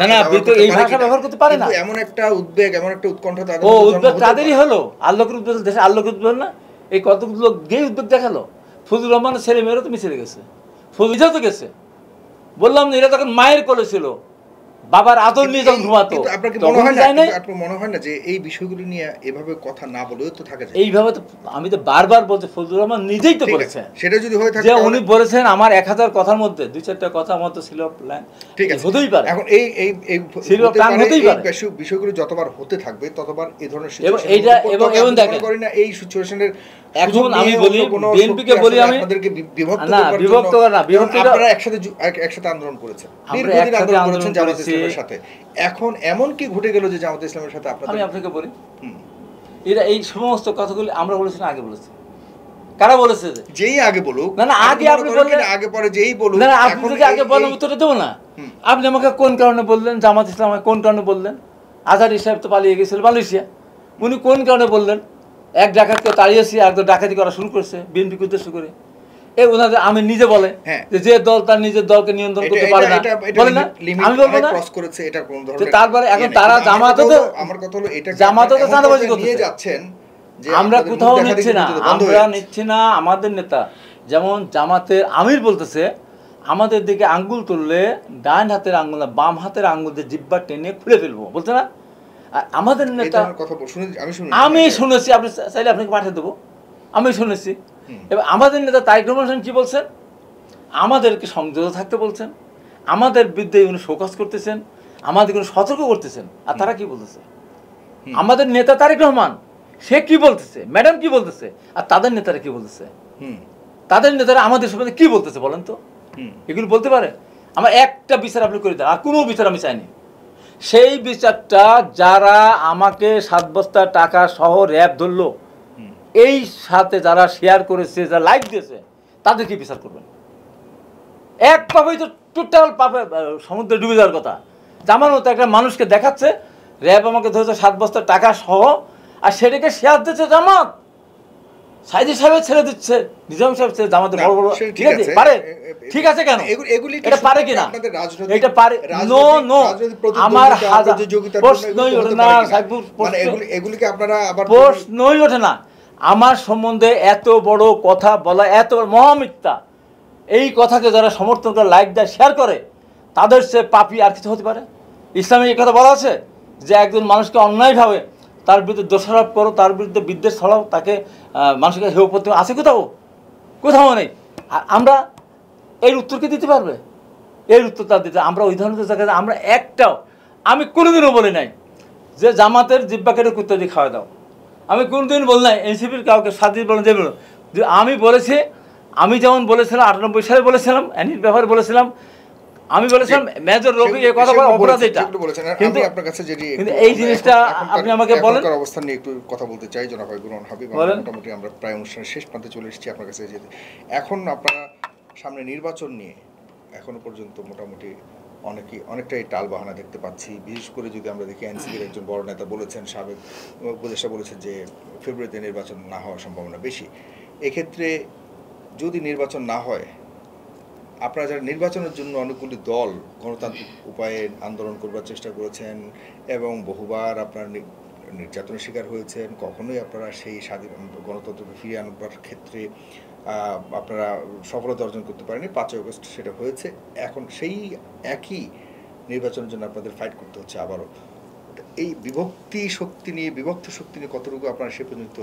এই ভাষা ব্যবহার করতে পারে না। এমন একটা উদ্বেগ, এমন একটা উৎকণ্ঠা তাদের উদ্বেগ তাদেরই হলো। আল্লাহর উদ্বেগ, দেশে আল্লাহর উদ্বেগ না, এই কতগুলো লোক গিয়ে উদ্বেগ দেখালো। ফজলুর রহমানের ছেলে মেয়েরও তো মিছিলে গেছে, ফজলুও তো গেছে। বললাম না, এরা তখন মায়ের কোলে ছিল, বাবার আদর নিয়ে যখন ঘুমাতো। আপনাকে মনে হয় না যে এই বিষয়গুলো নিয়ে এভাবে কথা না বলেও তো থাকে? এইভাবে তো আমি তো বারবার বলছি, ফজলুর রহমান নিজেই তো বলেছেন, সেটা যদি হয়ে থাকে যে উনি বলেছেন আমার 1000 কথার মধ্যে 2-4টা কথা আমার তো ছিল প্ল্যান, ঠিক আছে, হতেই পারে। এখন এই বিষয়গুলো যতবার হতে থাকবে ততবার এই ধরনের সিচুয়েশন দেখেন করি না, এই সিচুয়েশনের এখন আমি বলি বিএনপিকে বলি, আমি আপনাদেরকে বিভক্ত আপনারা একসাথে আন্দোলন করেছেন, দীর্ঘদিন আন্দোলন করেছেন জামাত ইসলামের সাথে, এখন এমন কি ঘটে গেল যে জামাত ইসলামের সাথে আপনাদের? আমি আপনাকে বলি, এরা এই সমস্ত কথাগুলি আমরা বলেছি না, আগে বলেছি। কারা বলেছে? যেই আগে বলুক, না আগে আপনি বললেন, আগে পরে যেই বলুক, না আপনি যদি আগে বলেন উত্তরটা দেবো না। আপনি আমাকে কোন কারণে বললেন জামাত ইসলাম, কোন কারণে বললেন? আজহারী সাহেব তো পালিয়ে গেছিল মালয়েশিয়া, উনি কোন কারণে বললেন? এক ডাকাতকে তাড়িয়েছি, একদম ডাকাতি করা শুরু করছে বিএনপিকে উদ্দেশ্য করে। ওনাদের আমি নিজে বলে যে দল তার নিজের দলকে নিয়ন্ত্রণ করতে পারে না, বলে না, আমি বলবো না। তারপরে এখন তারা জামাতও তো, আমার কথা হলো এটা জামাতও তো চাঁদাবাজি করতে যাচ্ছেন, আমরা কোথাও নিচ্ছি না, আমরা নিচ্ছি না। আমাদের নেতা যেমন জামাতের আমির বলতেছে, আমাদের দিকে আঙ্গুল তুললে ডান হাতের আঙ্গুল না বাম হাতের আঙ্গুল দিয়ে জিব্বা টেনে খুলে ফেলবো, বলছে না? আমাদের নেতা, আমি শুনেছি, আপনি চাইলে আপনাকে পাঠিয়ে দেবো, আমি শুনেছি। এবার আমাদের নেতা তারেক রহমান হোসেন কি বলছেন? আমাদেরকে সংযত থাকতে বলছেন, আমাদের বিরুদ্ধে উনি শোকজ করতেছেন, আমাদেরকে সতর্ক করতেছেন। আর তারা কি বলতেছে? আমাদের নেতা তারেক রহমান সে কি বলতেছে, ম্যাডাম কি বলতেছে, আর তাদের নেতারা কি বলতেছে? তাদের নেতারা আমাদের সম্বন্ধে কি বলতেছে বলেন তো? এগুলো বলতে পারে? আমার একটা বিচার আপনি করে দেন, আর কোনো বিচার আমি চাইনি। সেই বিচারটা যারা আমাকে 7 বস্তা টাকা সহ র্যাব ধরলো, এই সাথে যারা শেয়ার করেছে, যারা লাইক দিয়েছে, তাদেরকে বিচার করবেন। এক পাবেই তো টোটাল পাবে, সমুদ্রে ডুবে যাওয়ার কথা। আমার মতো একটা মানুষকে দেখাচ্ছে র্যাব আমাকে ধরেছে 7 বস্তা টাকা সহ, আর সেটাকে শেয়ার দিচ্ছে জামাত। সাইদি সাহেব ছেড়ে দিচ্ছে, নিজাম সাহেব ছেড়ে, জামাতের বড় বড়, ঠিক আছে পারে, ঠিক আছে, কেন এটা পারে কিনা? এটা পারে, নো আমার প্রশ্নই ওঠে না, এগুলিকে আপনারা আবার প্রশ্নই ওঠে না। আমার সম্বন্ধে এত বড় কথা বলা, এত বড় মহামিথ্যা, এই কথাকে যারা সমর্থন করে, লাইক দেয়, শেয়ার করে, তাদের সে পাপী আর কিছু হতে পারে? ইসলামে এই কথা বলা আছে যে একজন মানুষকে অন্যায়ভাবে তার বিরুদ্ধে দোষারোপ করো, তার বিরুদ্ধে বিদ্বেষ ছড়াও, তাকে মানুষকে হেয় করতে আছে? কোথাও নেই। আমরা এর উত্তরকে দিতে পারবে? এর উত্তর তার দিতে আমরা ওই ধরনের জায়গায় আমরা একটাও, আমি কোনোদিনও বলি নাই যে জামাতের জিব্বা কেটে কুত্তা দিয়ে খাওয়া দাও। আমি কোনোদিন বলি নাই এনসিপির কাউকে স্বাধীন বলেন যে আমি বলেছি, আমি যেমন বলেছিলাম 98 সালে বলেছিলাম, অ্যানির ব্যাপারে বলেছিলাম, আমি বলেছিলাম মেজর রবি এই কথা বলা অপরাধ, এটা কিন্তু আপনার কাছে যদি এই জিনিসটা আপনি আমাকে বলেন। অবস্থান নিয়ে একটু কথা বলতে চাই জনাব গুরুন হাবিব। মোটামুটি আমরা প্রায় অনুষ্ঠানের শেষ প্রান্তে চলে এসেছি আপনার কাছে। যে এখন আপনারা সামনে নির্বাচন নিয়ে এখনো পর্যন্ত মোটামুটি অনেকটাই টাল বাহানা দেখতে পাচ্ছি। বিশেষ করে যদি আমরা দেখি এনসিপির একজন বড় নেতা বলেছেন, সাবেক উপদেষ্টা বলেছেন যে ফেব্রুয়ারিতে নির্বাচন না হওয়ার সম্ভাবনা বেশি। এক্ষেত্রে যদি নির্বাচন না হয়, আপনারা যারা নির্বাচনের জন্য অনেকগুলি দল গণতান্ত্রিক উপায়ে আন্দোলন করবার চেষ্টা করেছেন এবং বহুবার আপনার নির্যাতনের শিকার হয়েছেন, কখনোই আপনারা সেই স্বাধীন গণতন্ত্রকে ফিরিয়ে আনবার ক্ষেত্রে আপনারা সফলতা অর্জন করতে পারেনি, 5ই আগস্ট সেটা হয়েছে। এখন সেই একই নির্বাচনের জন্য আপনাদের ফাইট করতে হচ্ছে আবারও। এই বিভক্ত শক্তি নিয়ে কতটুকু আপনারা সে পর্যন্ত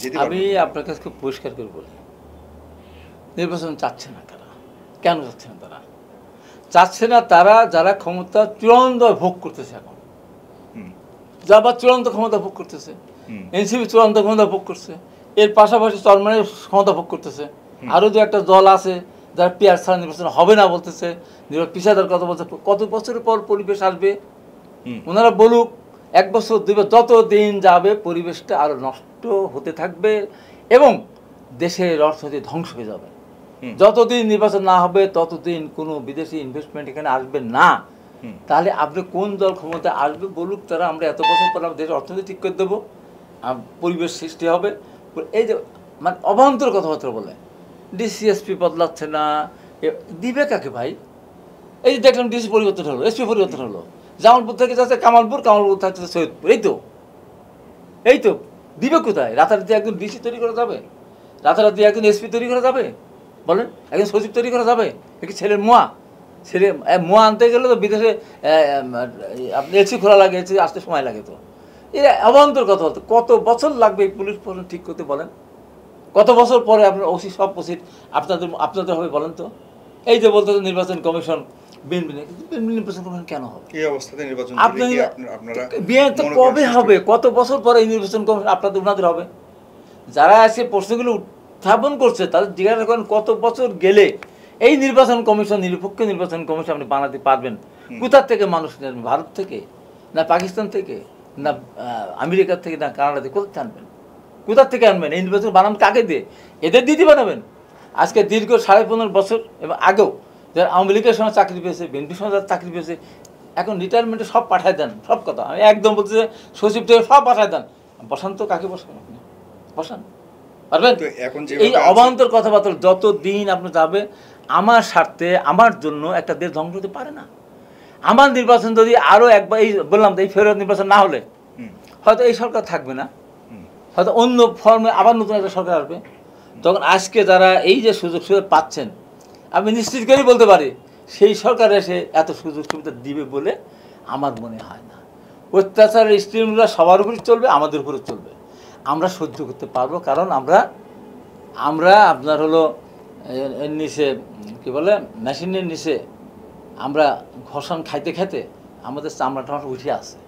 যেতে আমি পারবেন? আপনার কাছে খুব পরিষ্কার করে বলি, নির্বাচন চাচ্ছে না তারা। কেন চাচ্ছে না তারা? চাচ্ছে না তারা যারা ক্ষমতা চূড়ান্ত ভোগ করতেছে এখন, হুম, যারা চূড়ান্ত ক্ষমতা ভোগ করতেছে। হুম, এনসিপি চূড়ান্ত ক্ষমতা ভোগ করছে, এর পাশাপাশি চরমানের ক্ষমতা ভোগ করতেছে। আরও দু একটা দল আছে যারা পিয়ার ছাড়া নির্বাচন হবে না বলতেছে, পিছাদার কথা বলছে। কত বছরের পর পরিবেশ আসবে? হুম, ওনারা বলুক, 1 বছর 2 বছর, যত দিন যাবে পরিবেশটা আরও নষ্ট হতে থাকবে এবং দেশের অর্থনীতি ধ্বংস হয়ে যাবে। হুম, যতদিন নির্বাচন না হবে ততদিন কোনো বিদেশি ইনভেস্টমেন্ট এখানে আসবে না। হুম, তাহলে আপনি কোন দল ক্ষমতা আসবে বলুক, তারা আমরা এত বছর পর দেশের অর্থনীতি ঠিক করে দেবো, পরিবেশ সৃষ্টি হবে। এই যে মানে অবান্তর কথাবার্তা বলে, ডিসিএসপি বদলাচ্ছে না, দিবে কাকে ভাই? এই যে দেখলাম ডিসি পরিবর্তন হলো, এসপি পরিবর্তন হলো, জামালপুর থেকে যাচ্ছে কামালপুর, কামালপুর থাকছে সৈয়দপুর। এই তো দিবে কোথায়? রাতারাতি একজন ডিসি তৈরি করা যাবে? রাতারাতি একজন এসপি তৈরি করা যাবে? বলেন, একজন সচিব তৈরি করা যাবে? কি ছেলের মোয়া আনতে গেলে তো বিদেশে আপনি এসি খোলা লাগে, এসি আসতে সময় লাগে। তো এরা অবান্তর কথা বলতো। কত বছর লাগবে এই পুলিশ প্রশাসন ঠিক করতে বলেন? কত বছর পরে আপনার ওসি সব ওসির আপনাদের হবে বলেন তো? এই যে বলতে নির্বাচন কমিশন, বিএনপি নির্বাচন কমিশন কেন হবে? এই অবস্থাতে নির্বাচন আপনি আপনারা বিএনপি তো মনে কবে করেন হবে? কত বছর পরে এই নির্বাচন কমিশন ওনাদের হবে? যারা এসে প্রশ্নগুলো উত্থাপন করছে তাদের জিজ্ঞাসা করেন কত বছর গেলে এই নির্বাচন কমিশন, নিরপেক্ষ নির্বাচন কমিশন আপনি বানাতে পারবেন? কোথা থেকে মানুষ নেবেন? ভারত থেকে না পাকিস্তান থেকে না আমেরিকা থেকে না কানাডা থেকে? কোথা আনবেন? কোথা থেকে আনবেন? এই নির্বাচন বানান কাকে দিয়ে? এদের দিদি বানাবেন? আজকে দীর্ঘ 15.5 বছর এবং আগেও যারা আওয়ামী লীগের সময় চাকরি পেয়েছে, বিএনপির সময় যারা চাকরি পেয়েছে, এখন রিটায়ারমেন্টে সব পাঠায় দেন। সব কথা আমি একদম বলতে যে সচিব থেকে সব পাঠায় দেন। বসান তো, কাকে বসান আপনি? বসান পারবেন? তো এখন এই অবান্তর কথাবার্তা যত দিন আপনি যাবে, আমার স্বার্থে আমার জন্য একটা দেশ ধ্বংস হতে পারে না। আমার নির্বাচন যদি আরও একবার, এই বললাম তো, এই ফেরত নির্বাচন না হলে হয়তো এই সরকার থাকবে না, হয়তো অন্য ফর্মে আবার নতুন একটা সরকার আসবে। তখন আজকে যারা এই যে সুযোগ সুবিধা পাচ্ছেন, আমি নিশ্চিত করেই বলতে পারি সেই সরকার এসে এত সুযোগ সুবিধা দিবে বলে আমার মনে হয় না। অত্যাচারের স্ট্রিমগুলো সবার উপরই চলবে, আমাদের উপরে চলবে। আমরা সহ্য করতে পারবো, কারণ আমরা আপনার হলো এর নিচে কী বলে, মেশিনের নিচে আমরা ঘষণ খাইতে খেতে আমাদের চামড়া টামড়া উঠে আসে,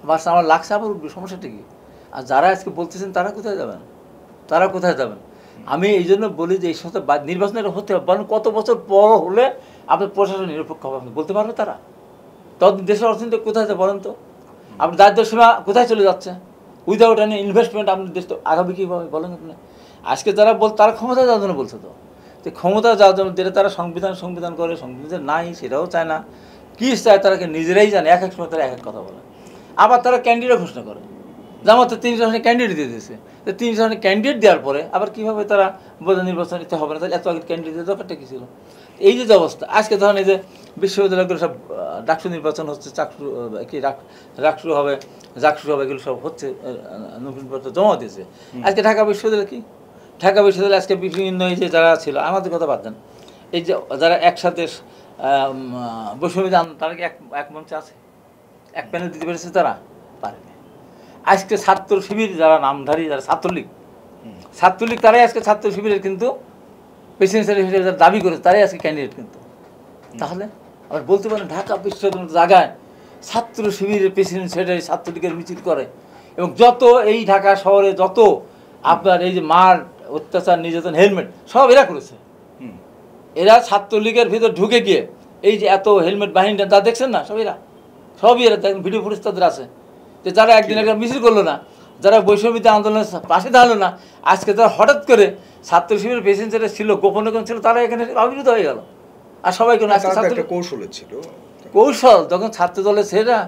বাস আমার লাগছে, আবার উঠবে, সমস্যাটা কি? আর যারা আজকে বলতেছেন তারা কোথায় যাবেন? তারা কোথায় যাবেন? আমি এই জন্য বলি যে এই সমস্ত নির্বাচনের হতে হবে, বরং কত বছর পর হলে আপনার প্রশাসন নিরপেক্ষ হবে আপনি বলতে পারবে তারা? তখন দেশের অর্থনীতি কোথায় যাবে বলেন তো? আপনার দারিদ্র সীমা কোথায় চলে যাচ্ছে? উইদাউট এনি ইনভেস্টমেন্ট আপনি দেশ তো আগামী কীভাবে বলেন আপনি? আজকে যারা তারা ক্ষমতা যাওয়ার জন্য বলছে, তো ক্ষমতা যাওয়ার জন্য যেটা তারা সংবিধান করে, সংবিধান নাই সেটাও চায় না। কী চায় তারা নিজেরাই জানে। এক এক সময় তারা এক এক কথা বলে। আবার তারা ক্যান্ডিডেট ঘোষণা করে, জামাতে 3 জনের ক্যান্ডিডেট দিয়ে দিয়েছে। তো 3 জনের ক্যান্ডিডেট দেওয়ার পরে আবার কীভাবে তারা বোঝা নির্বাচন নিতে হবে না? তাহলে এত আগে ক্যান্ডিডেট দেওয়ার দরকারটা কী ছিল? এই যে অবস্থা আজকে ধরেন, এই যে বিশ্ববিদ্যালয়গুলো সব ডাকসু নির্বাচন হচ্ছে, রাকসু হবে, এগুলো সব হচ্ছে, নথিপত্র জমা দিয়েছে। আজকে ঢাকা বিশ্ববিদ্যালয় কি? ঢাকা বিশ্ববিদ্যালয় আজকে বিভিন্ন এই যে যারা ছিল, আমাদের কথা বাদ দেন, এই যে যারা একসাথে বৈষম্য তারা কি এক মঞ্চে আছে? এক প্যানেল দিতে পেরেছে? তারা পারেনি। আজকে ছাত্র শিবির যারা নামধারী, যারা ছাত্রলীগ তারাই আজকে ছাত্র শিবিরের কিন্তু প্রেসিডেন্সিয়াল হিসেবে যারা দাবি করেছে তারাই আজকে ক্যান্ডিডেট কিন্তু। তাহলে আবার বলতে পারেন ঢাকা বিশ্ববিদ্যালয়ের জায়গায় ছাত্র শিবিরের প্রেসিডেন্ট সেক্রেটারি ছাত্রলীগের মিছিল করে, এবং যত এই ঢাকা শহরে যত আপনার এই যে মার অত্যাচার, নির্যাতন, হেলমেট সব এরা করেছে। এরা ছাত্রলীগের ভিতর ঢুকে গিয়ে এই যে এত হেলমেট বাহিনীটা তা দেখছেন না, সবই এরা দেখেন, ভিডিও ফুটেজ তাদের আছে, যে যারা একদিন একটা মিছিল করলো না, যারা বৈষম্যবিরোধী আন্দোলনের পাশে দাঁড়ালো না, আজকে তারা হঠাৎ করে ছাত্র শিবিরের প্রেসিডেন্ট যেটা ছিল, গোপনে কোন ছিল, তারা এখানে আবির্ভূত হয়ে গেল। আর সবাই কোনো কৌশল ছিল, কৌশল তখন ছাত্র দলের ছেলেরা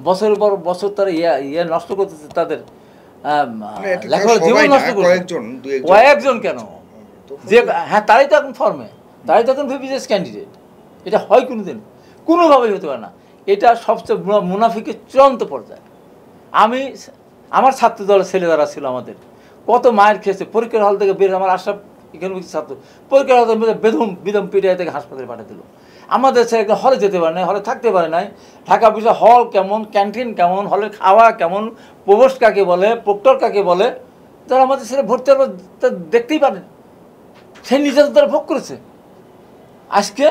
বছরের পর বছর তারা ইয়ে নষ্ট করতেছে, তাদের লেখাপড়ার জীবন নষ্ট করছে। কয়েকজন কেন, যে হ্যাঁ তারাই তো এখন ফর্মে, তারাই তো এখন বিজেস ক্যান্ডিডেট। এটা হয় কোনোদিন? কোনোভাবেই হতে পারে না। এটা সবচেয়ে মুনাফিকের চূড়ান্ত পর্যায়ে। আমার ছাত্র দলের ছেলে যারা ছিল আমাদের, কত মায়ের খেয়েছে, পরীক্ষার হল থেকে বের, আমার আশরাফ এখানে ছাত্র পরীক্ষার বেদম বিদম পিটিয়ে থেকে হাসপাতালে পাঠিয়ে দিল। আমাদের ছেলে একটা হলে যেতে পারে নাই, হলে থাকতে পারে নাই। ঢাকা বিষয় হল কেমন, ক্যান্টিন কেমন, হলের খাওয়া কেমন, প্রবোস্ট কাকে বলে, প্রক্টর কাকে বলে, তারা আমাদের ছেলে ভর্তি হওয়ার দেখতেই পারেন। সে নিজেদের তারা ভোগ করেছে। আজকে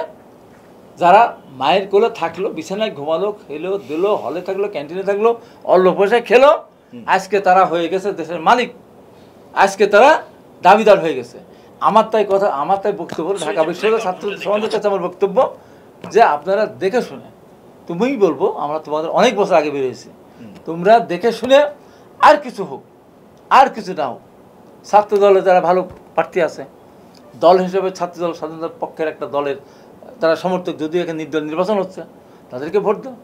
যারা মায়ের কোলে থাকলো, বিছানায় ঘুমালো, খেলো দিল, হলে থাকলো, ক্যান্টিনে থাকলো, অল্প পয়সায় খেলো, আজকে তারা হয়ে গেছে দেশের মালিক, আজকে তারা দাবিদার হয়ে গেছে। আমার তাই বক্তব্য, ঢাকা বিশ্ববিদ্যালয়ের ছাত্র সমাজের কাছে আমার বক্তব্য যে আপনারা দেখে শুনে, তুমিই বলবো, আমরা তোমাদের অনেক বছর আগে বেরিয়েছি, তোমরা দেখে শুনে আর কিছু হোক আর কিছু না হোক, ছাত্র দলে যারা ভালো প্রার্থী আছে, দল হিসেবে ছাত্রদল স্বাধীনতার পক্ষের একটা দলের তারা সমর্থক, যদিও এখানে নির্বাচন হচ্ছে, তাদেরকে ভোট দাও।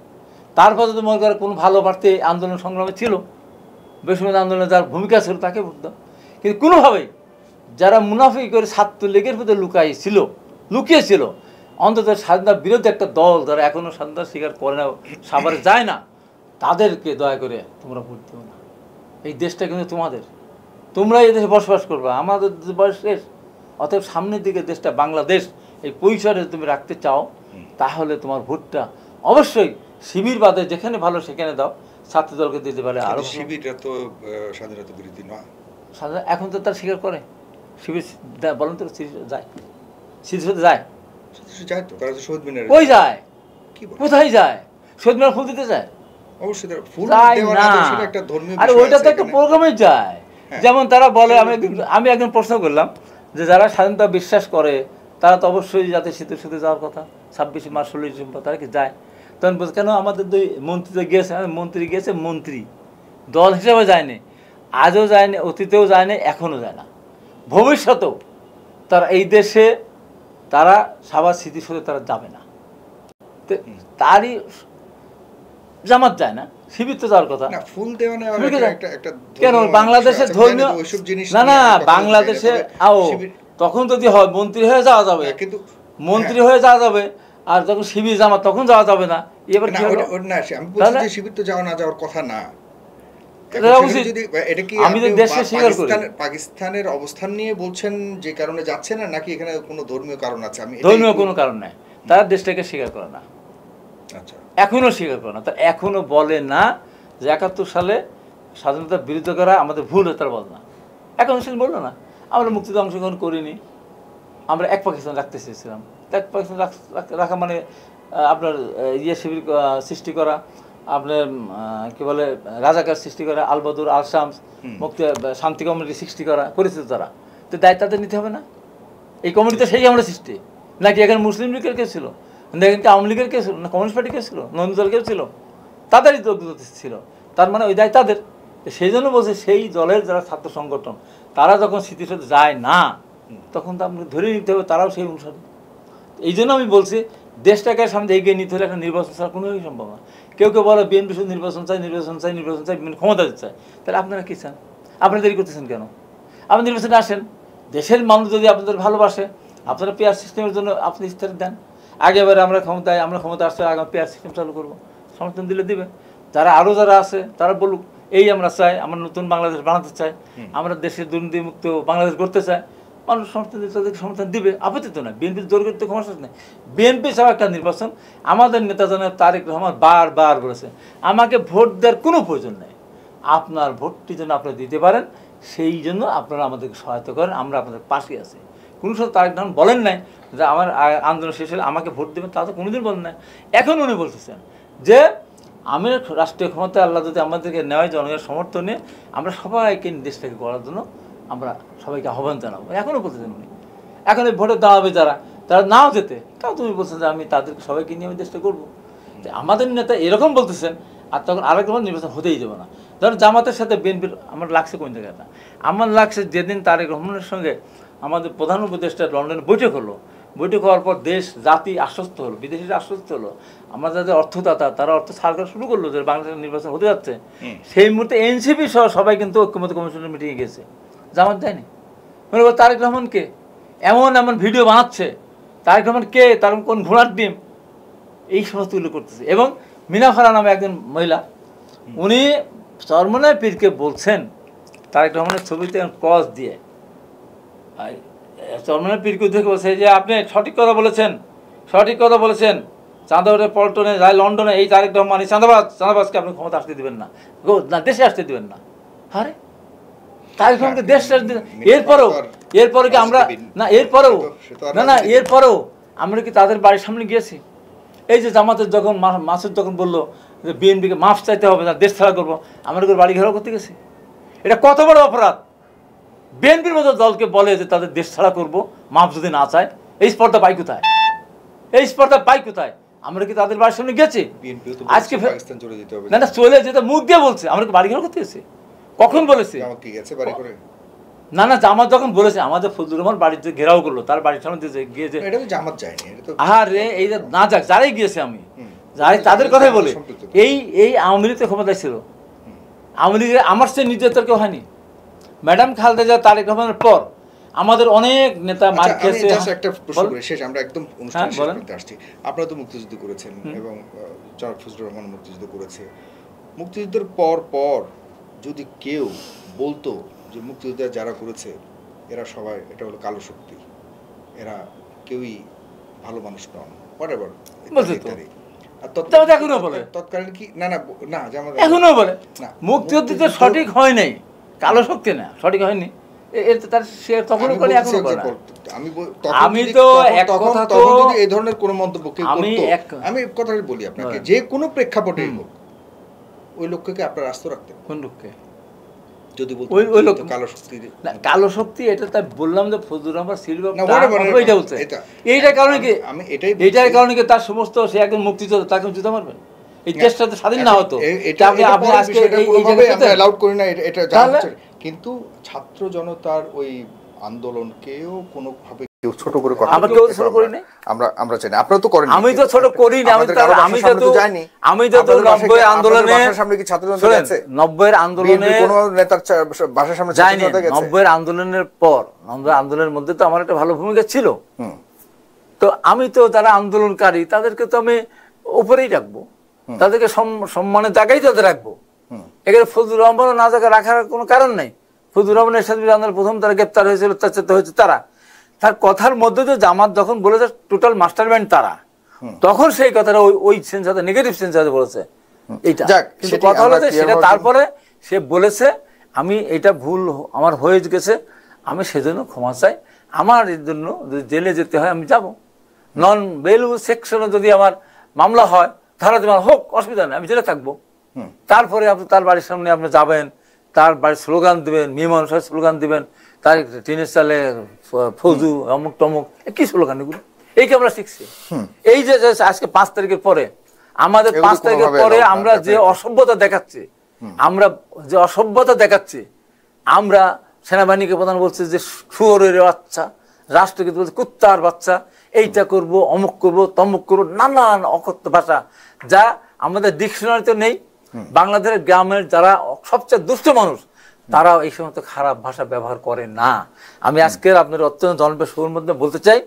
তারপর যদি মনে করে কোনো ভালো প্রার্থী আন্দোলন সংগ্রামে ছিল, বিশ্ববিদ্যালয় আন্দোলনে যার ভূমিকা ছিল, তাকে ভোট দাও। কিন্তু কোনোভাবেই যারা মুনাফি করে ছাত্রলীগের ভিতরে লুকিয়েছিল, অন্তত স্বাধীনতার বিরুদ্ধে একটা দল যারা এখনও স্বাধীনতা স্বীকার করে না, সাভারে যায় না, তাদেরকে দয়া করে তোমরা ভোট দিও না। এই দেশটা কিন্তু তোমাদের, তোমরা এই দেশে বসবাস করবে, আমাদের বয়স শেষ। অতএব সামনের দিকে দেশটা বাংলাদেশ এই পরিসরে তুমি রাখতে চাও, তাহলে তোমার ভোটটা অবশ্যই শিবির বাদে যেখানে ভালো সেখানে দাও, ছাত্রদলকে দিতে পারে। আরো শিবিরটা তো স্বাধীনতা বিরোধী নয়, এখন তো তারা স্বীকার করে। শিবির বলেন তো যায়, স্মৃতিসৌধে যায়, যায় তো, তারা তো শহীদ মিনারে কই যায়, কোথায় যায়? শহীদ মিনার ফুল দিতে যায়? অবশ্যই ফুল যায় দেওয়া না। সেটা একটা ধর্মীয় আর বিষয় ওইটা তো আছে একটা এখানে। প্রোগ্রামে যায়। যেমন তারা বলে, আমি একজন প্রশ্ন করলাম যে যারা স্বাধীনতা বিশ্বাস করে তারা তো অবশ্যই যাতে শীতের সাথে যাওয়ার কথা, 26 মার্চ 16 ডিসেম্বর, তারা কি যায়? তখন বলছে কেন আমাদের দুই মন্ত্রী তো গিয়েছে। মন্ত্রী গিয়েছে, মন্ত্রী দল হিসেবে যায়নি, আজও যায়নি, অতীতেও যায়নি, এখনও যায় না, ভবিষ্যতেও তারা এই দেশে তারা সবার স্মৃতিসৌধে তারা যাবে না। তারই জামাত যায় না, শিবির তো যাওয়ার কথা। ফুল দেওয়া না কেন বাংলাদেশের ধর্মীয় না বাংলাদেশে তখন যদি হয় মন্ত্রী হয়ে যাওয়া যাবে, কিন্তু মন্ত্রী হয়ে যাওয়া যাবে, আর যখন শিবির জামাত তখন যাওয়া যাবে না। এবার কি হলো? আমি শিবির তো যাওয়া না যাওয়ার কথা না। আমি তো দেশকে স্বীকার করি। পাকিস্তানের অবস্থান নিয়ে বলছেন যে কারণে যাচ্ছে না, নাকি এখানে কোনো ধর্মীয় কারণ আছে? আমি ধর্মীয় কোনো কারণ নাই, তারা দেশটাকে স্বীকার করে না। আচ্ছা, এখনো স্বীকার করে না, তারা এখনো বলে না যে 71 সালে স্বাধীনতার বিরুদ্ধে করা আমাদের ভুল, তারা বলে না। এখন সে বললো না আমরা মুক্তিতে অংশগ্রহণ করিনি, আমরা এক পাকিস্তান রাখতে চেয়েছিলাম। এক পাকিস্তান রাখা মানে আপনার শিবির সৃষ্টি করা, আপনার কি বলে রাজাকার সৃষ্টি করা, আলবদর আল শামস মুক্তি শান্তি কমিটি সৃষ্টি করেছে তারা, তো দায়িত্ব তাদের নিতে হবে না? এই কমিটি তো সেই আমরা সৃষ্টি, নাকি এখানে মুসলিম লীগের কেউ ছিল, এখানে আওয়ামী লীগের কেউ ছিল, না কমিউনিস্ট পার্টি কেউ ছিল, নন্দী কেউ ছিল? তাদেরই তো ছিল। তার মানে ওই দায়িত্ব তাদের। সেই জন্য বলছে সেই দলের যারা ছাত্র সংগঠন তারা যখন স্মৃতিসৌধে যায় না, তখন তো আমাকে ধরে নিতে হবে তারাও সেই অনুসারে। এই জন্য আমি বলছি দেশটাকে সামনে এগিয়ে নিতে হলে একটা নির্বাচন ছাড়া কোনোভাবেই সম্ভব না। কেউ বলে বিএনপি শুধু নির্বাচন চাই, ক্ষমতা দিতে চায়। তাহলে আপনারা কী চান? আপনারা দেরি করতেছেন কেন? আপনি নির্বাচনে আসেন, দেশের মানুষ যদি আপনাদের ভালোবাসে, আপনারা পেয়ার সিস্টেমের জন্য আপনি ইস্তার দেন। আগেবারে আমরা ক্ষমতা আসছে, আগামী পেয়ার সিস্টেম চালু করবো, সমর্থন দিলে দিবে। যারা আছে তারা বলুক এই আমরা চাই, আমরা নতুন বাংলাদেশ বানাতে চাই, আমরা দেশের দুর্নীতিমুক্ত বাংলাদেশ করতে চাই, মানুষ সমর্থন দিতে তাদেরকে সমর্থন দিবে, আপত্তি তো না। বিএনপির জোর করতে সমস্যা নেই। বিএনপি ছাড়া একটা নির্বাচন, আমাদের নেতা জনাব তারেক রহমান বারবার বলেছে আমাকে ভোট দেওয়ার কোনো প্রয়োজন নেই, আপনার ভোটটি যেন আপনারা দিতে পারেন, সেই জন্য আপনারা আমাদেরকে সহায়তা করেন, আমরা আপনাদের পাশে আছি। কোনো সময় তারেক রহমান বলেন নাই যে আমার আন্দোলন শেষ হলে আমাকে ভোট দেবেন, তা তো কোনোদিন বলেন নাই। এখন উনি বলতেছেন যে আমি রাষ্ট্রীয় ক্ষমতায় আল্লাহ যদি আমাদেরকে নেওয়ায় জনগণের সমর্থনে আমরা সবাইকে দেশটাকে গড়ার জন্য আমরা সবাইকে আহ্বান জানাবো। এখনও বলতেছেন উনি। এখন এই ভোটে দাঁড়াবে তারা নাও যেতে, তাও তুমি বলছেন যে আমি তাদেরকে সবাইকে নিয়ে আমি দেশটা করবো। আমাদের নেতা এরকম বলতেছেন, আর তখন আরেক রকম নির্বাচন হতেই যাবে না। ধরুন জামাতের সাথে বিএনপির আমার লাগছে কোন জায়গাটা? আমার লাগছে যেদিন তারেক রহমানের সঙ্গে আমাদের প্রধান উপদেষ্টা লন্ডনে বৈঠক হলো, বৈঠক হওয়ার পর দেশ জাতি আশ্বস্ত হলো, বিদেশিরা আশ্বস্ত হলো, আমরা যাদের অর্থদাতা তারা অর্থ ছাড় করা শুরু করলো যে বাংলাদেশের নির্বাচন হতে যাচ্ছে। সেই মুহূর্তে এনসিপি সহ সবাই কিন্তু ঐক্যমত্য কমিশনের মিটিংয়ে গেছে, জামাত দেয়নি। মনে করো তারেক রহমানকে এমন ভিডিও বানাচ্ছে, তারেক রহমান কে, তার কোন ঘোড়ার ডিম, এই সমস্ত উল্লেখ করতেছে। এবং মিনাফারা নামে একজন মহিলা, উনি চরমনায় পীরকে বলছেন তারেক রহমানের ছবিতে ক্রস দিয়ে চরমনের পীরকুদ থেকে বলছে যে আপনি সঠিক কথা বলেছেন, সঠিক কথা বলেছেন, চাঁদাবাজে পল্টনে যায় লন্ডনে এই তারেক রহমান এই চাঁদাবাজকে আপনি ক্ষমতা আসতে দিবেন না, দেশে আসতে দিবেন না। আরে তারেক রহমানকে দেশ এরপরেও কি আমরা না এরপরেও আমরা কি তাদের বাড়ির সামনে গিয়েছি? এই যে জামাতের যখন মাসুদ যখন বললো যে বিএনপিকে মাফ চাইতে হবে না, দেশ ছাড়া করবো, আমরা কি বাড়ি ঘেরাও করতে গেছি? এটা কত বড় অপরাধ! বিএনপির মতো দলকে বলে যে তাদের দেশ ছাড়া করবো, মাফ যদি না চায়, এই স্পর্ধা পাই কোথায়? এই স্পর্ধা পাই কোথায়? আমরা কি তাদের বাড়ির সামনে গেছি? আজকে না না চলে যেতে মুখ দিয়ে বলছে আমরা কি বাড়ি ঘেরাও করতে গেছি? কখন বলেছে? না না জামাত যখন বলেছে আমাদের ফজলুর রহমান বাড়িতে ঘেরাও করলো, তার বাড়ির সামনে গিয়েছে। জামাত যায়নি, আরে এই যে না যাক, যারাই গিয়েছে আমি যারাই তাদের কথাই বলে, এই আওয়ামী লীগ তো ক্ষমতায় ছিল, আওয়ামী লীগের আমার সে নির্যাতন কেউ হয়নি। ম্যাডাম খালেদা জিয়া তারেক রহমানের পর আমাদের অনেক নেতা মার খেয়েছে। একটা প্রশ্ন করে শেষ, আমরা একদম অনুষ্ঠান শেষ করতে আসছি। আপনারা তো মুক্তিযুদ্ধ করেছেন এবং জনাব ফজলুর রহমান মুক্তিযুদ্ধ করেছে। মুক্তিযুদ্ধের পর যদি কেউ বলতো যে মুক্তিযুদ্ধ যারা করেছে এরা সবাই এটা হলো কালো শক্তি, এরা কেউই ভালো মানুষ নন, হোয়াটএভার এখনো বলে, তৎকালীন কি না না না এখনো বলে মুক্তিযুদ্ধ তো সঠিক হয় নাই, কালো শক্তি না, সঠিক হয়নি। আমি তো এই ধরনের কোন মন্তব্য কেউ করতো, আমি কথাটা বলি আপনাকে, যে কোনো প্রেক্ষাপটে হোক ওই লোককে আপনারা আস্ত রাখতেন? কোন লোককে? যদি কালো শক্তি, এটা তাই বললাম যে ফজলুর রহমান এইটার কারণে কি, এইটার কারণে কি তার সমস্ত সে একজন মুক্তিযোদ্ধা, তাকে জুতা মারবেন? এই দেশটা তো স্বাধীন না হতো। কিন্তু ছাত্র জনতার ওই আন্দোলনকেও কোনোভাবে কেউ ছোট করে আমরা চাই না। আপনারা তো করেন, আমি তো ছোট করি না, আমি তো 90 আন্দোলনে সামনে কি ছাত্র জনতা আছে? 90 এর আন্দোলনে কোনো নেতার বাসার সামনে যায়নি। 90 এর আন্দোলনের পর, 90 আন্দোলনের মধ্যে তো আমার একটা ভালো ভূমিকা ছিল। তো আমি তো যারা আন্দোলনকারী তাদেরকে তো আমি উপরেই রাখবো, তাদেরকে সম্মানের জায়গায় তাদের রাখবো। এখানে ফজলুর রহমান না জায়গা রাখার কোনো কারণ নাই। ফজলুর রহমানের সাথে আন্দোলন প্রথম তারা গ্রেপ্তার হয়েছিল, হয়েছে তারা, তার কথার মধ্যে যে জামাত যখন বলেছে টোটাল মাস্টারমাইন্ড তারা, তখন সেই কথাটা ওই সেন্সে নেগেটিভ সেন্সে বলেছে এইটা। কিন্তু কথা হলো যে সেটা তারপরে সে বলেছে আমি এটা ভুল আমার হয়ে গেছে, আমি সেজন্য ক্ষমা চাই, আমার এর জন্য যদি জেলে যেতে হয় আমি যাব, নন বেল সেকশনে যদি আমার মামলা হয় ধারা দেওয়া হোক, অসুবিধা নেই, আমি জেলে থাকবো। তারপরে আপনি তার বাড়ির সামনে আপনি যাবেন, তার বাড়ির স্লোগান দিবেন, মেয়ে মানুষের স্লোগান দিবেন, তার টিনের চালে ফৌজু অমুক টমুক, কি স্লোগান এগুলো? এই কি আমরা শিখছি? এই যে আজকে 5 তারিখের পরে, আমাদের 5 তারিখের পরে আমরা যে অসভ্যতা দেখাচ্ছি, আমরা সেনাবাহিনীকে প্রধান বলছে যে শুয়োরের বাচ্চা, রাষ্ট্রকে বলছে কুত্তার বাচ্চা, এইটা করব, অমুক করব, তমুক করব, নানান অকথ্য ভাষা যা আমাদের ডিকশনারিতে নেই। বাংলাদেশের গ্রামের যারা সবচেয়ে দুষ্ট মানুষ তারা এই সমস্ত খারাপ ভাষা ব্যবহার করে না। আমি আজকের আপনার অত্যন্ত জনপ্রিয় শুরুর মধ্যে বলতে চাই,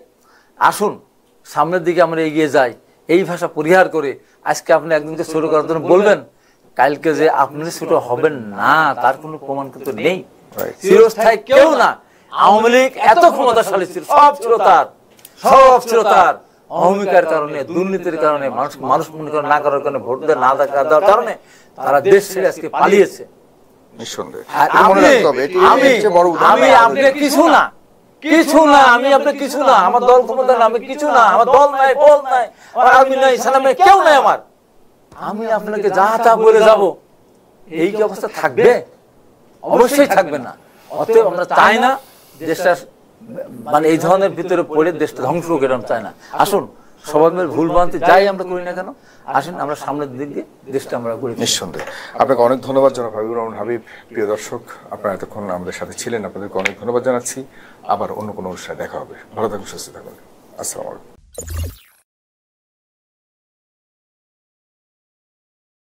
আসুন সামনের দিকে আমরা এগিয়ে যাই, এই ভাষা পরিহার করে। আজকে আপনি একদিনকে ছোট করার জন্য বলবেন, কালকে যে আপনি ছোট হবেন না তার কোনো প্রমাণ কিন্তু নেই। চিরস্থায়ী কেউ না। আওয়ামী লীগ এত ক্ষমতাশালী ছিল, সব ছিল তার অহমিকার কারণে, দুর্নীতির কারণে, মানুষ মনে করে না করার কারণে, ভোট না দেওয়ার কারণে তারা দেশ ছেড়ে আজকে পালিয়েছে। আমার দল ক্ষমতা না, আমি কিছু না, আমার দল নাই, বল নাই, আর্মি নাই, সেনা নাই, কেউ নাই আমার, আমি আপনাকে যা তা বলে যাব, এই কি অবস্থা থাকবে? অবশ্যই থাকবে না। অতএব আমরা চাই না দেশটা মানে এই ধরনের ভিতরে পড়ে দেশটা ধ্বংস হোক, এরকম চাই না। আসুন সবাই মিলে ভুল ভ্রান্তি যাই আমরা করি না কেন, আসুন আমরা সামনের দিকে দেশটা আমরা করি। নিঃসন্দেহে আপনাকে অনেক ধন্যবাদ জনাব হাবিবুর রহমান হাবিব। প্রিয় দর্শক, আপনারা এতক্ষণ আমাদের সাথে ছিলেন, আপনাদেরকে অনেক ধন্যবাদ জানাচ্ছি। আবার অন্য কোনো অনুষ্ঠানে দেখা হবে। ভালো থাকুন, সুস্থ থাকুন। আসসালামু আলাইকুম।